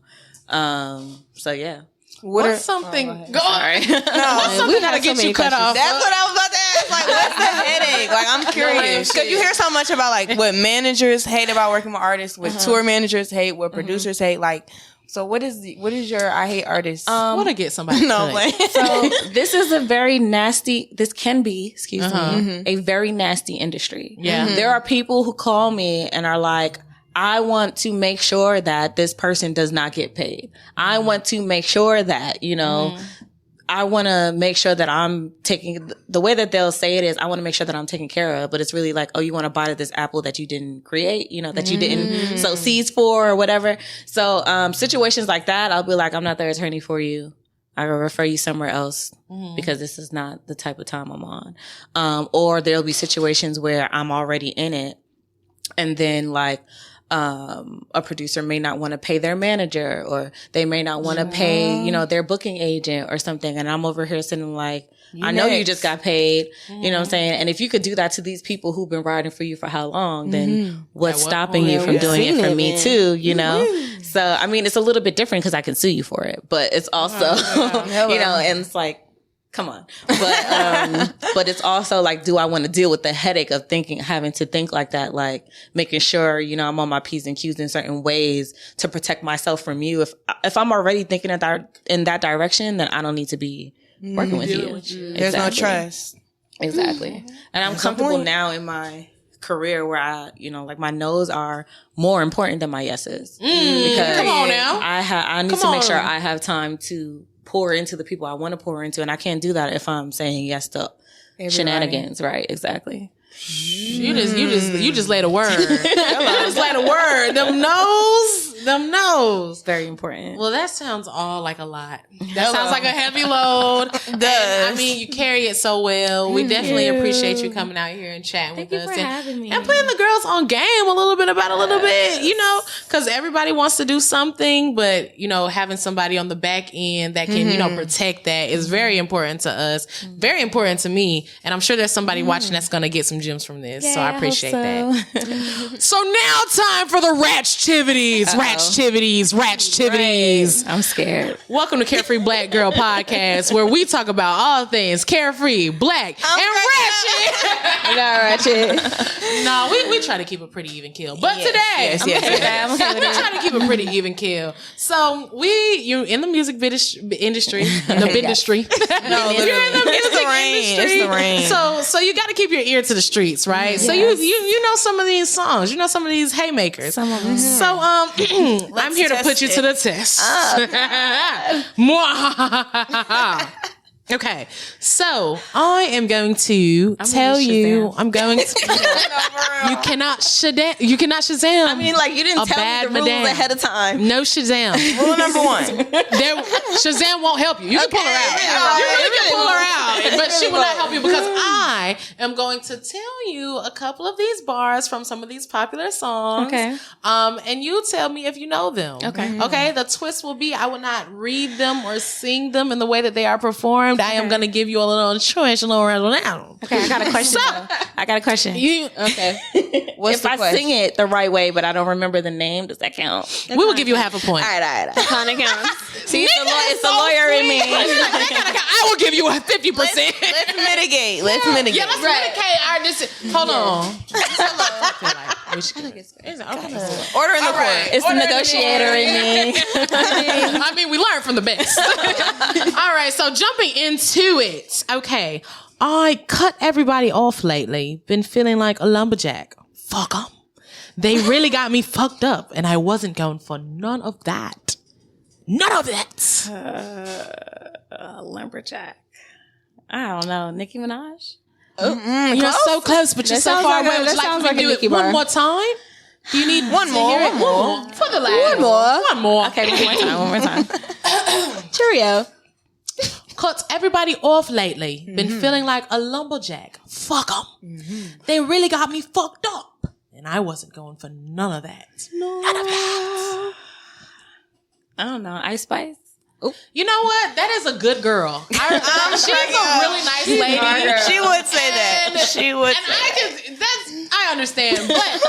So yeah. What's something? Go on. What's something that'll get you cut off? That's what I was about to ask. Like, what's the headache? Like, I'm curious because you hear so much about like what managers hate about working with artists, what tour managers hate, what producers hate. Like, so what is your I hate artists? Want to get somebody? No, so this is a very nasty. This can be, excuse me, a very nasty industry. Yeah, there are people who call me and are like, I want to make sure that this person does not get paid. I want to make sure that, you know, I want to make sure that I'm taking, the way that they'll say it is, I want to make sure that I'm taken care of, but it's really like, oh, you want to bite this apple that you didn't create, you know, that you didn't sow seeds for or whatever. So, situations like that, I'll be like, I'm not the attorney for you. I will refer you somewhere else because this is not the type of time I'm on. Or there'll be situations where I'm already in it, and then like, a producer may not want to pay their manager, or they may not want to pay, you know, their booking agent or something. And I'm over here sitting like, I know you just got paid, you know what I'm saying? And if you could do that to these people who've been riding for you for how long, then what's stopping you from doing it for me too, you know? So, I mean, it's a little bit different because I can sue you for it, but it's also, you know, and it's like, come on. But it's also like, do I want to deal with the headache of having to think like that, like making sure, you know, I'm on my P's and Q's in certain ways to protect myself from you. If I'm already thinking in that direction, then I don't need to be working with you. There's no trust. Exactly. And I'm comfortable now in my career where I, you know, like my no's are more important than my yeses. Because come on now. I need to make sure I have time to pour into the people I want to pour into, and I can't do that if I'm saying yes to shenanigans. Right? Exactly. You just laid a word. You just laid a word. Them knows. Very important. Well, that sounds all like a lot. That sounds like a heavy load. I mean, you carry it so well. We definitely appreciate you coming out here and chatting with us. Thank you for having me. And putting the girls on game a little bit, you know, because everybody wants to do something, but, you know, having somebody on the back end that can, you know, protect that is very important to us, very important to me. And I'm sure there's somebody watching that's going to get some gems from this. So I appreciate that. So now time for the Ratchtivities. Ratchtivities. I'm scared. Welcome to Carefree Black Girl Podcast, where we talk about all things carefree, black, and ratchet. Not ratchet. No, we try to keep a pretty even kill. But today, we try to keep a pretty even kill. So you're in the music industry. No, you're in the music industry. It's the rain. So you got to keep your ear to the streets, right? Yes. So you know some of these songs, you know some of these haymakers. Some of them. So I'm here to put you to the test. Okay, so I am going to tell you. I'm going to. You cannot Shazam. I mean, like you didn't tell me the rules ahead of time. No Shazam. Rule number 1. Shazam won't help you. You can pull her out. You really can pull her out, but she will not help you because I am going to tell you a couple of these bars from some of these popular songs. Okay. And you tell me if you know them. Okay. Okay. The twist will be I will not read them or sing them in the way that they are performed. I am going to give you a little choice, a little round. Okay, I got a question. I got a question. Okay. If I sing it the right way, but I don't remember the name, does that count? We will give you half a point. All right. Kind of counts. See, it's the lawyer in me. I will give you a 50%. Let's mitigate. Yeah, let's mitigate. Hold on. Order in the court. It's the negotiator in me. I mean, we learn from the best. All right, so jumping into it. Okay, I cut everybody off lately. Been feeling like a lumberjack. Fuck them. They really got me fucked up, and I wasn't going for none of that. None of that. Lumberjack. I don't know. Nicki Minaj? You're so close, but you're so far away. Would you like to do it one more time? Do you need one more? For the last one more. Okay, one more time. Cheerio. Cut everybody off lately. Been feeling like a lumberjack. Fuck them. They really got me fucked up. And I wasn't going for none of that. None of that. I don't know. Ice Spice? Ooh. You know what? That is a good girl. She's a really nice lady. She would say that. She would. And I understand. But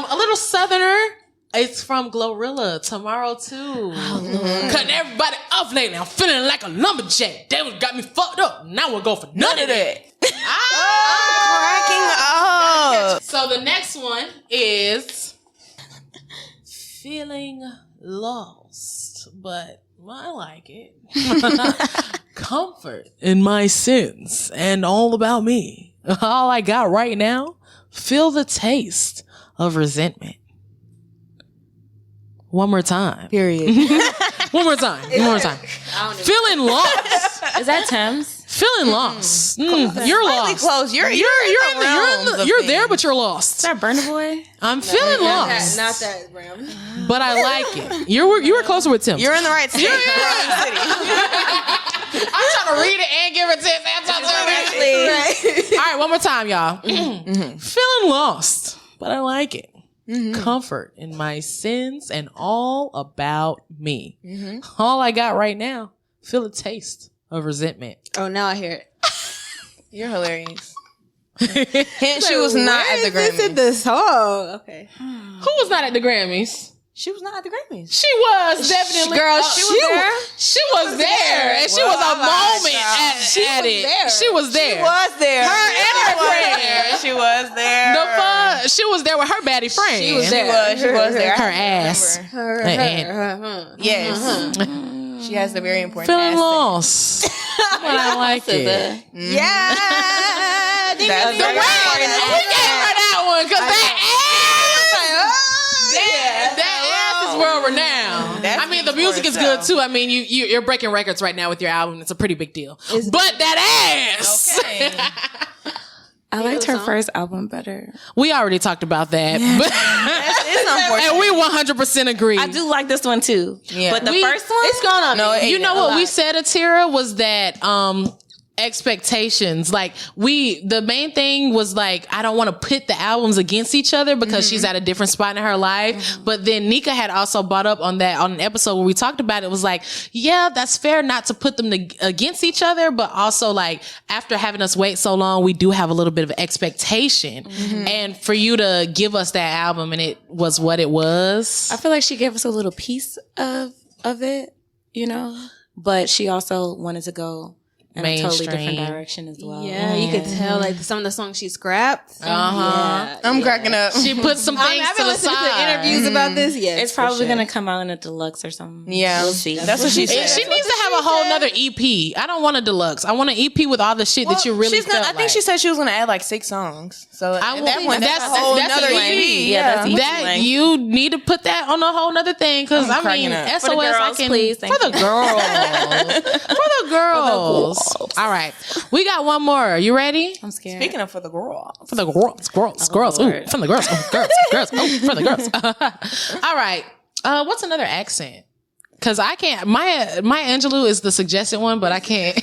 a little Southerner. It's from Glorilla. Tomorrow too. Cutting everybody off lately. I'm feeling like a lumberjack. They got me fucked up. Now we'll go for none of that. Cracking up. So the next one is feeling lost, but I like it. Comfort in my sins and all about me. All I got right now, feel the taste of resentment. One more time. Period. One more time. Feeling lost. Is that Thames? Feeling lost. You're lost. Close. You're there, but you're lost. Is that Burna Boy? I'm feeling lost. Not that, Bram. But I like it. You were closer with Tim. You're in the right city. I'm trying to read it and give it to All right, one more time, y'all. Feeling lost, but I like it. Comfort in my sins and all about me. All I got right now, feel a taste of resentment. Oh, now I hear it. You're hilarious. Hint, she was not at the Grammys. This is the song. Okay. Who was not at the Grammys? She was not at the Grammys. She was definitely. Girl, she was there. She was there. And she was a moment at it. She was there. She was there. Her and her friend. She was there. She was there with her baddie friend. She was there. She was there. Her ass. Yes. She has a very important Feeling ass lost. But I like it. Yeah. That's the way we gave her that one because that ass is world renowned. I mean, the music is good too. I mean, you're breaking records right now with your album. It's a pretty big deal. But that ass. Okay. I liked her first album better. We already talked about that. It's unfortunate. And we 100% agree. I do like this one too. Yeah. But the first one, it's going on. No, you know what we said, Ateara, was that expectations. Like the main thing was like, I don't want to pit the albums against each other because she's at a different spot in her life. But then Nika had also brought up on an episode where we talked about it was like, yeah, that's fair not to put them against each other, but also like after having us wait so long, we do have a little bit of expectation. And for you to give us that album and it was what it was. I feel like she gave us a little piece of it, you know, but she also wanted to go in a totally different direction as well. Yeah, you could tell like some of the songs she scrapped. I'm cracking up. She put some things to the side. To interviews about this. Yes, it's probably going to come out in a deluxe or something. Yeah, we'll see. That's what she said. She needs to have a whole nother EP. I don't want a deluxe. I want an EP with all the shit that you really felt I think she said she was going to add like 6 songs. So at that point, that's a that's whole nother EP. Yeah, that you need to put that on a whole nother thing because I mean, SOS. For the girls, please. For the girls. For the girls. All right. We got one more. You ready? I'm scared. Speaking of for the girls. For the girls. Ooh, from the girls. Girls. Ooh, for the girls. All right. What's another accent? Because I can't. My Angelou is the suggested one, but I can't.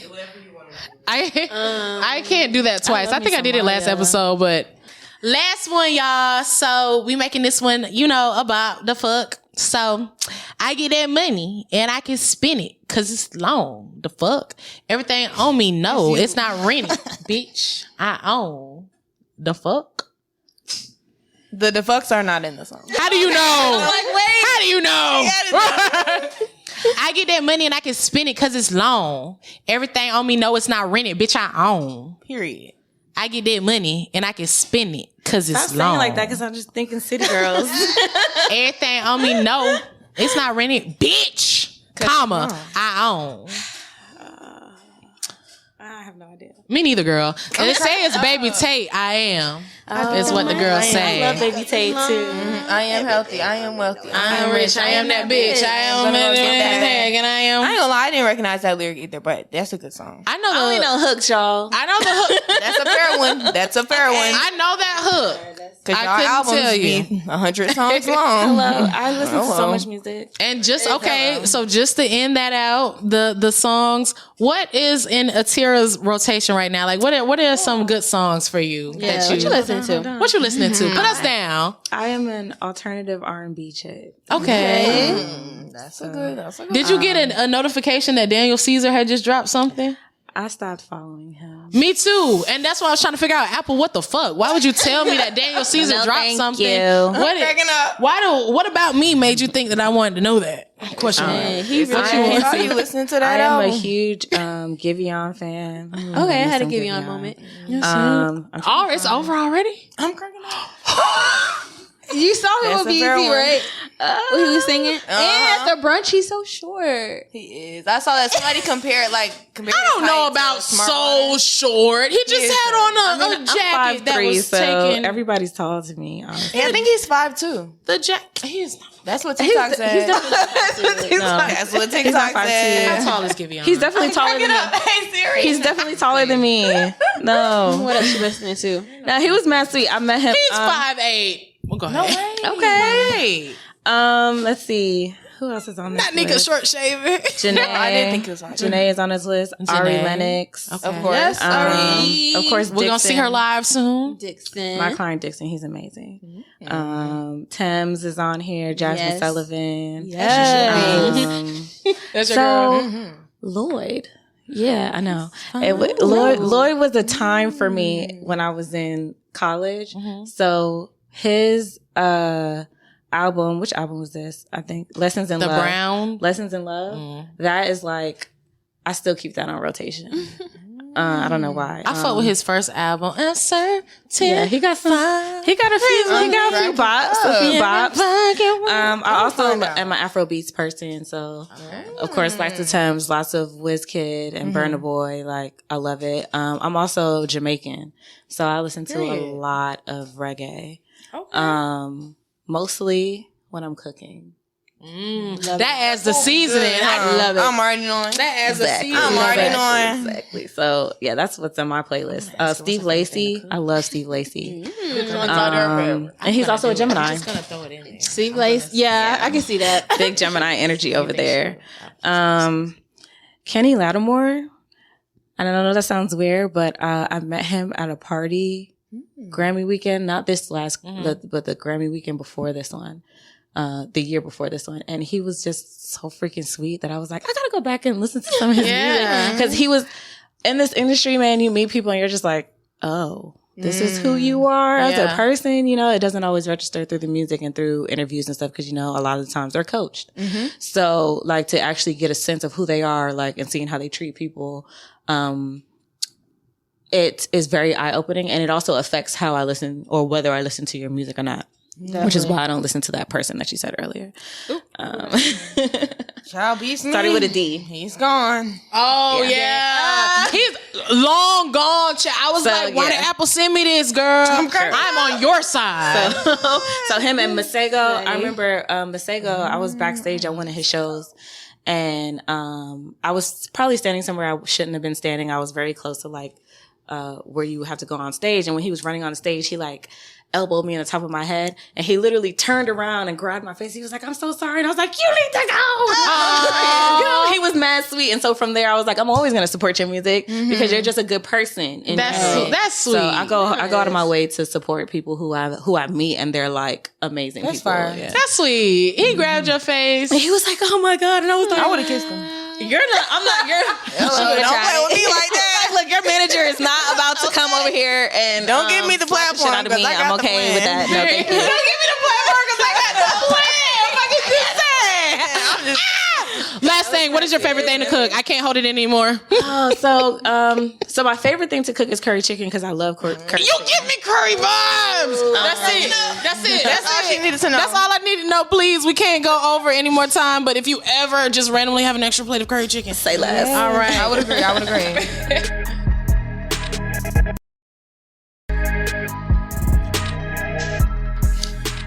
I can't do that twice. I think I did it last episode, but last one, y'all. So we making this one, about the fuck. So I get that money and I can spend it because it's long. The fuck? Everything on me, no, it's not rented. Bitch, I own the fuck. The fucks are not in the song. How do you know? How do you know? I get that money and I can spend it because it's long. Everything on me, no, it's not rented. Bitch, I own. Period. I get that money and I can spend it because it's Stop long. saying like that because I'm just thinking City Girls. Everything on me, no, it's not rented. Bitch, comma, I own. I have no idea. Me neither, girl. And they say it's Baby Tate. I am. Is what the girls say. I love Baby Tate too. I am healthy. I am wealthy. I am rich. I am that bitch. I am and I am. I ain't gonna lie, I didn't recognize that lyric either, but that's a good song. I know I only know hooks, y'all. I know the hook. That's a fair one. That's a fair one. I know that hook. Because y'all albums be 100 songs long. Hello. I listen to so much music. And just so just to end that out, the songs. What is in Ateara's rotation right now? Like what are some good songs for you? Yeah, what you listening to? What you listening to? Put us down. I am an alternative R&B chick. Okay. That's a good. Did you get a notification that Daniel Caesar had just dropped something? I stopped following him. Me too. And that's why I was trying to figure out, Apple, what the fuck? Why would you tell me that Daniel Caesar dropped something? What about me made you think that I wanted to know that? Question mark. Are you listening to that I am album? a huge Giveon fan. Okay, I had a Giveon moment. It's over already? I'm cracking up. You saw him with BET, right? What he was singing. And at the brunch, he's so short. He is. I saw that somebody compared. I don't know about so short. He just had on a jacket that was taken. Everybody's tall to me. Honestly. Yeah, I think he's 5'2". The jacket. He's not. That's what TikTok said. He's definitely That's what TikTok said. How tall is Giveon? He's definitely taller than me. Hey, Siri. He's definitely taller than me. No. What else you listening to? No, he was mad sweet. I met him. He's 5'8". Well, go ahead. No way. Okay. Let's see. Who else is on this That list? nigga short shaver. Janae. I didn't think it was on. Janae is on his list. Ari Lennox. Okay. Of course. Yes, Ari. Of course, We're going to see her live soon. Dixon. My client Dixon, he's amazing. Thames is on here. Jasmine Sullivan. Yes. That's your girl. Lloyd. Yeah, I know. Lloyd was a time for me when I was in college. So his album, which album was this? I think Lessons in Love. The Brown. Lessons in Love. That is like, I still keep that on rotation. I don't know why. I fuck with his first album. Yeah, he got a few bops. I also am an Afrobeats person, so of course, like the Thames, lots of Wizkid and Burna Boy. Like, I love it. I'm also Jamaican, so I listen to a lot of reggae. Mostly when I'm cooking. That adds the seasoning. I love it. I'm already knowing. That adds the seasoning. I'm already knowing. Exactly. So yeah, that's what's on my playlist. Steve Lacy. I love Steve Lacy. And he's also a Gemini. I'm just gonna throw it in there. Steve Lacy. Yeah, I can see that. Big Gemini energy over there. Kenny Lattimore. I don't know, that sounds weird, but I met him at a party. Grammy weekend, not this last, but the Grammy weekend before this one, the year before this one. And he was just so freaking sweet that I was like, I gotta go back and listen to some of his music. Cause he was in this industry, man, you meet people and you're just like, oh, this is who you are as a person. You know, it doesn't always register through the music and through interviews and stuff. Cause you know, a lot of the times they're coached. So like to actually get a sense of who they are, like, and seeing how they treat people, it is very eye-opening, and it also affects how I listen or whether I listen to your music or not. Definitely. Which is why I don't listen to that person that you said earlier. Child beats me. Started with a D. He's gone. Oh yeah. He's long gone. I was like, why did Apple send me this, girl? I'm on your side. So him and Masego. I remember Masego. I was backstage at one of his shows. And I was probably standing somewhere I shouldn't have been standing. I was very close to like where you have to go on stage. And when he was running on the stage, he like elbowed me on the top of my head, and he literally turned around and grabbed my face. He was like, I'm so sorry. And I was like, you need to go. You know, he was mad sweet. And so from there, I was like, I'm always going to support your music because you're just a good person. That's sweet. So I go out of my way to support people who I meet, and they're like amazing people. Yeah. That's sweet. He grabbed your face. And he was like, oh my God. And I was like, I would have kissed him. I'm not, don't play with me like that. Look, your manager is not about to come over here and don't give me the platform. Out of me. I'm okay with that. No, thank you. Don't give me the platform because I got the plan. I'm just last thing, what is your favorite thing to cook? I can't hold it anymore. So my favorite thing to cook is curry chicken because I love curry. You give me curry vibes. That's it. That's all she needed to know. That's all I need to know. Please, we can't go over any more time. But if you ever just randomly have an extra plate of curry chicken, say less. All right, I would agree.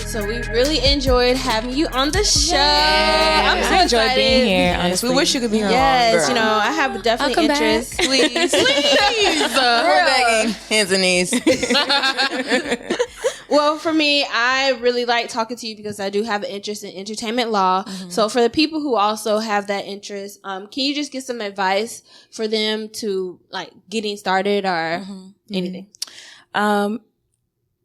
So we really enjoyed having you on the show. I'm so enjoyed being here. Honestly. We wish you could be here. Yes, you know, I have definitely interest. Please. We're begging. Hands and knees. Well, for me, I really like talking to you because I do have an interest in entertainment law. So for the people who also have that interest, can you just give some advice for them to like getting started or anything?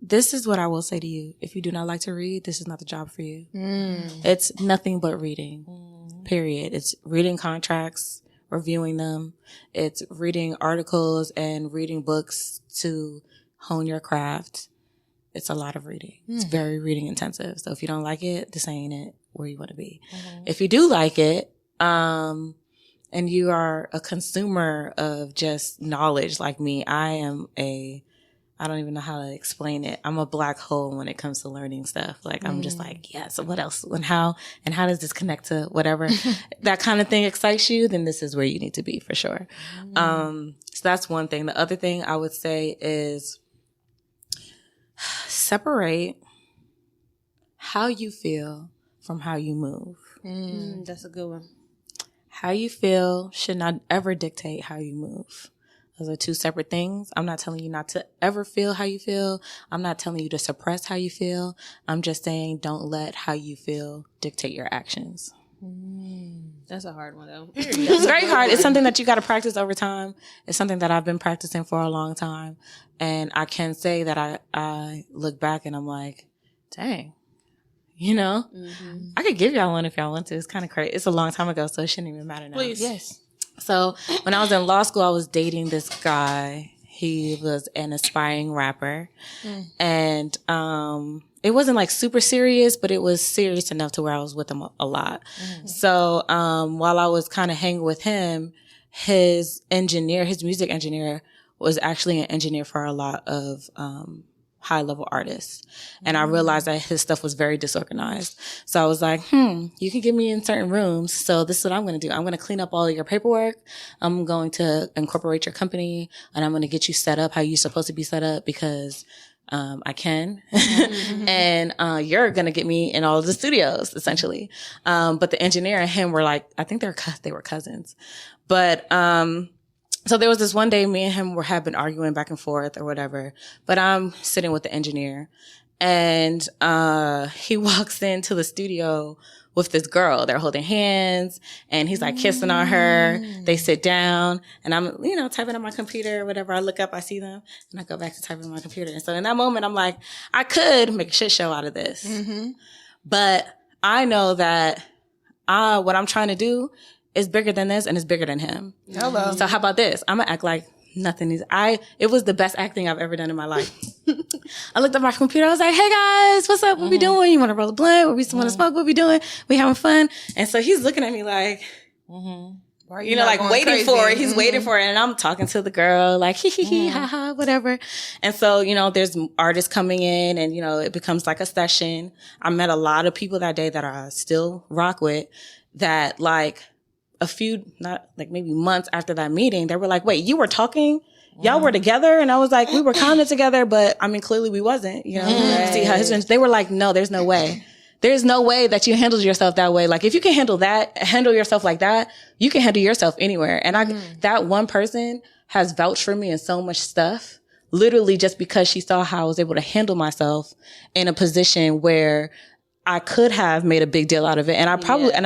This is what I will say to you. If you do not like to read, this is not the job for you. It's nothing but reading, period. It's reading contracts, reviewing them. It's reading articles and reading books to hone your craft. It's a lot of reading. It's very reading intensive. So if you don't like it, this ain't it where you want to be. If you do like it, and you are a consumer of just knowledge like me, I am a I don't even know how to explain it. I'm a black hole when it comes to learning stuff. Like, I'm just like, yeah, so what else? And how does this connect to whatever that kind of thing excites you? Then this is where you need to be for sure. So that's one thing. The other thing I would say is separate how you feel from how you move. That's a good one. How you feel should not ever dictate how you move. Those are two separate things. I'm not telling you not to ever feel how you feel. I'm not telling you to suppress how you feel. I'm just saying don't let how you feel dictate your actions. That's a hard one, though. It's very hard. It's something that you got to practice over time. It's something that I've been practicing for a long time. And I can say that I look back and I'm like, dang, you know, I could give y'all one if y'all want to. It's kind of crazy. It's a long time ago, so it shouldn't even matter now. Please. Yes. So when I was in law school, I was dating this guy. He was an aspiring rapper. And it wasn't like super serious, but it was serious enough to where I was with him a lot. So while I was kind of hanging with him, his music engineer was actually an engineer for a lot of high level artists. And I realized that his stuff was very disorganized. So I was like, you can get me in certain rooms. So this is what I'm going to do. I'm going to clean up all of your paperwork. I'm going to incorporate your company and I'm going to get you set up how you're supposed to be set up because I can. And you're going to get me in all of the studios essentially. But the engineer and him were like, I think they were cousins. But so there was this one day, me and him had been arguing back and forth or whatever, but I'm sitting with the engineer and, he walks into the studio with this girl. They're holding hands and he's like kissing on her. They sit down and I'm, typing on my computer or whatever. I look up, I see them and I go back to typing on my computer. And so in that moment, I'm like, I could make a shit show out of this, but I know that, what I'm trying to do is bigger than this and it's bigger than him. Hello. So how about this? I'm gonna act like nothing is, it was the best acting I've ever done in my life. I looked at my computer. I was like, hey guys, what's up? What we doing? You want to roll a blunt? What we want to smoke? What we doing? We having fun? And so he's looking at me like, like waiting for it. He's waiting for it. And I'm talking to the girl like, hee, ha, ha, whatever. And so, there's artists coming in and, it becomes like a session. I met a lot of people that day that I still rock with that like, a few, not like maybe months after that meeting, they were like, wait, you were talking? Y'all were together? And I was like, we were kind of together, but I mean, clearly we wasn't, See how they were like, no, there's no way. There's no way that you handled yourself that way. Like if you can handle yourself like that, you can handle yourself anywhere. And that one person has vouched for me in so much stuff, literally just because she saw how I was able to handle myself in a position where I could have made a big deal out of it. And I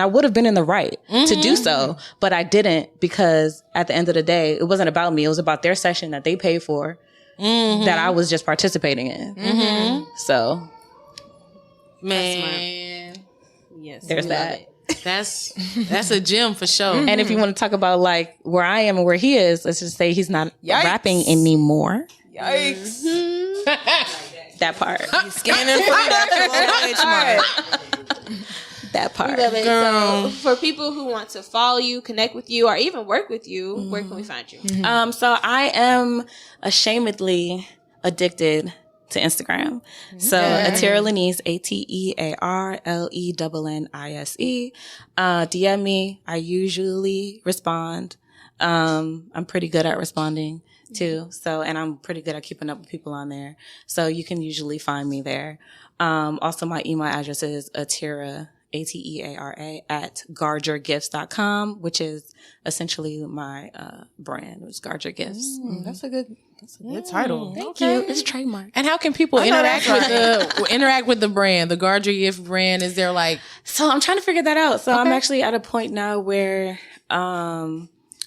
would have been in the right to do so, but I didn't because at the end of the day, it wasn't about me. It was about their session that they paid for that I was just participating in. So, man, yes, there's that. That's a gem for sure. And if you want to talk about like where I am and where he is, let's just say he's not rapping anymore. Yikes. That part. Scanning for the That part. Love it. So for people who want to follow you, connect with you, or even work with you, where can we find you? So I am ashamedly addicted to Instagram. So Ateara Lenise, AtearaLenNise. DM me. I usually respond. I'm pretty good at responding too. So, and I'm pretty good at keeping up with people on there. So you can usually find me there. Also my email address is Ateara, Ateara @guardyourgifts.com, which is essentially my, brand, which is Guard Your Gifts. That's a good title. Thank you. It's trademark. And how can people interact with the brand, the Guard Your Gift brand? Is there like? So I'm trying to figure that out. So I'm actually at a point now where,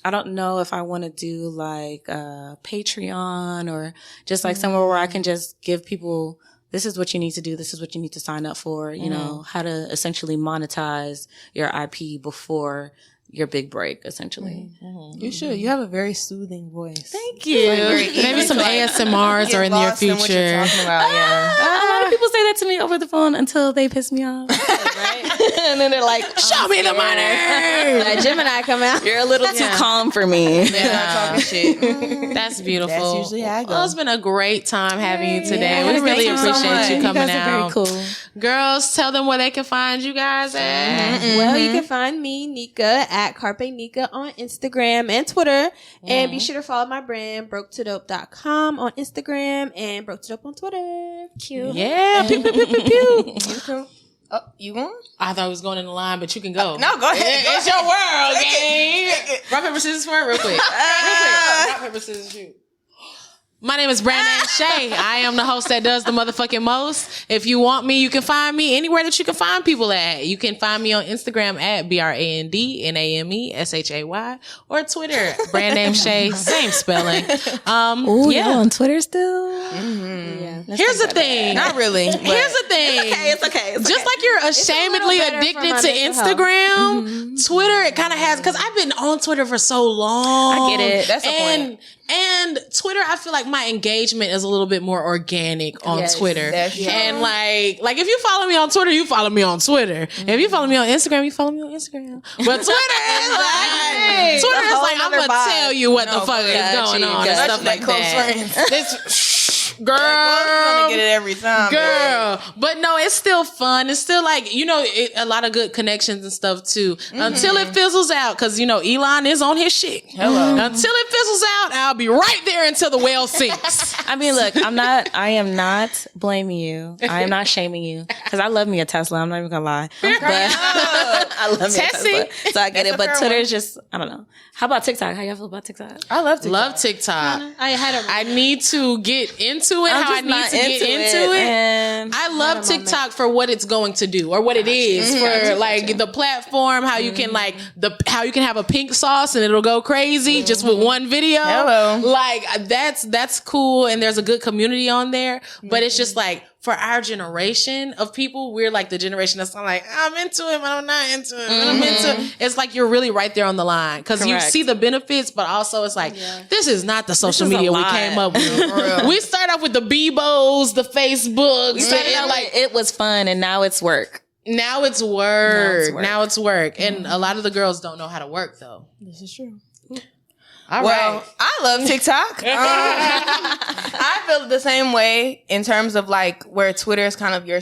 I don't know if I want to do like Patreon or just like somewhere where I can just give people, this is what you need to do. This is what you need to sign up for, you know, how to essentially monetize your IP before your big break, essentially. You should. You have a very soothing voice. Thank you. Maybe some ASMRs are in your future. A lot of people say that to me over the phone until they piss me off. Right? And then they're like, show me the money. That Gemini come out. You're a little too calm for me. Talking shit. That's beautiful. That's usually how I go. Well, it's been a great time having you today. We really appreciate you coming out. Very cool. Girls, tell them where they can find you guys at. Well, you can find me, Nika, at Carpe Nika on Instagram and Twitter. And be sure to follow my brand, broketodope.com on Instagram and broketodope on Twitter. Cute. Yeah. Pew, pew, pew, pew, pew. You going? I thought I was going in the line, but you can go. No, go ahead. It's your world, gang. Rock, paper, scissors for it, real quick. Rock, paper, scissors, shoot. My name is BrandNameShay. I am the host that does the motherfucking most. If you want me, you can find me anywhere that you can find people at. You can find me on Instagram at BrandNameShay or Twitter, BrandNameShay, same spelling. Y'all on Twitter still? Yeah. Here's the thing. Not really. Here's the thing. It's okay. Just like you're ashamedly addicted to Instagram, Twitter, it kind of has, because I've been on Twitter for so long. I get it. That's the point. And Twitter, I feel like my engagement is a little bit more organic on Twitter. And like if you follow me on Twitter, you follow me on Twitter. If you follow me on Instagram, you follow me on Instagram. But Twitter is like, I'm going to tell you what the fuck is going on and stuff like that. Girl, you're gonna get it every time, girl. But no, it's still fun. It's still like, a lot of good connections and stuff too. Until it fizzles out, because Elon is on his shit. Hello. Until it fizzles out, I'll be right there until the well sinks. I mean, look, I am not blaming you. I am not shaming you, because I love me a Tesla. I'm not even gonna lie. But I love me a Tesla. So I get it. But Twitter is just, I don't know. How about TikTok? How y'all feel about TikTok? I love TikTok. Love TikTok. I need to get into it. How I need to get into it. I love TikTok for what it's going to do, or what it is for like the platform. How you can how you can have a pink sauce and it'll go crazy just with one video. Hello. Like that's cool, and there's a good community on there. But it's just like, for our generation of people, we're like the generation that's like, I'm into it, but I'm not into it. But I'm into it. It's like you're really right there on the line, because you see the benefits, but also it's like, this is not the social media we came up with. We start off with the Bebos, the Facebooks. We started out like it was fun, and now it's work. Now it's work. And a lot of the girls don't know how to work, though. This is true. Well, I love TikTok. I feel the same way in terms of like where Twitter is kind of your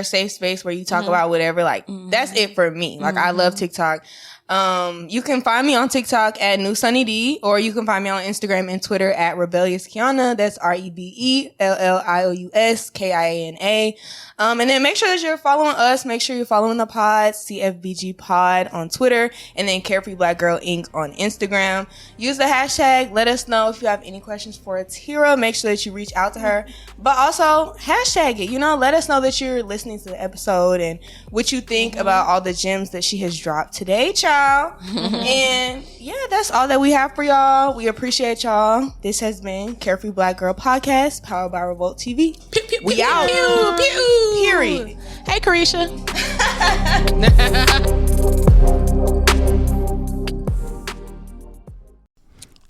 safe space where you talk about whatever. Like that's it for me. Like I love TikTok. You can find me on TikTok at New Sunny D, or you can find me on Instagram and Twitter at Rebellious Quanna. That's RebelliousKiana. And then make sure that you're following us. Make sure you're following the pod, CFBG Pod on Twitter, and then Carefree Black Girl Inc. on Instagram. Use the hashtag. Let us know if you have any questions for Ateara. Make sure that you reach out to her. But also, hashtag it. Let us know that you're listening to the episode and what you think about all the gems that she has dropped today, child. And yeah, that's all that we have for y'all. We appreciate y'all. This has been Carefree Black Girl Podcast, powered by Revolt TV. Pew, pew, we pew, out. Pew, pew. Period. Hey, Carisha.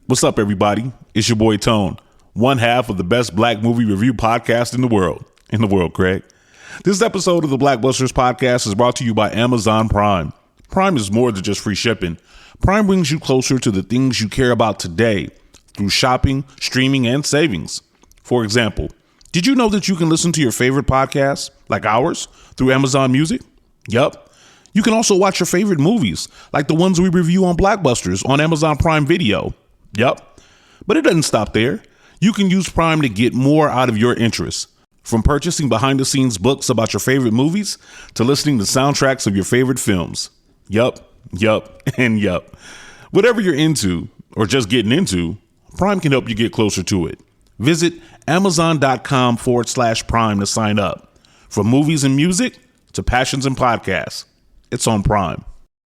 What's up, everybody? It's your boy Tone, one half of the best black movie review podcast in the world. Craig. This episode of the Blackbusters podcast is brought to you by Amazon Prime. Prime is more than just free shipping. Prime brings you closer to the things you care about today through shopping, streaming, and savings. For example, did you know that you can listen to your favorite podcasts, like ours, through Amazon Music? Yup. You can also watch your favorite movies, like the ones we review on Blackbusters on Amazon Prime Video. Yup. But it doesn't stop there. You can use Prime to get more out of your interests. From purchasing behind-the-scenes books about your favorite movies to listening to soundtracks of your favorite films. Yup, and yup. Whatever you're into, or just getting into, Prime can help you get closer to it. Visit Amazon.com/Prime to sign up. From movies and music to passions and podcasts, it's on Prime.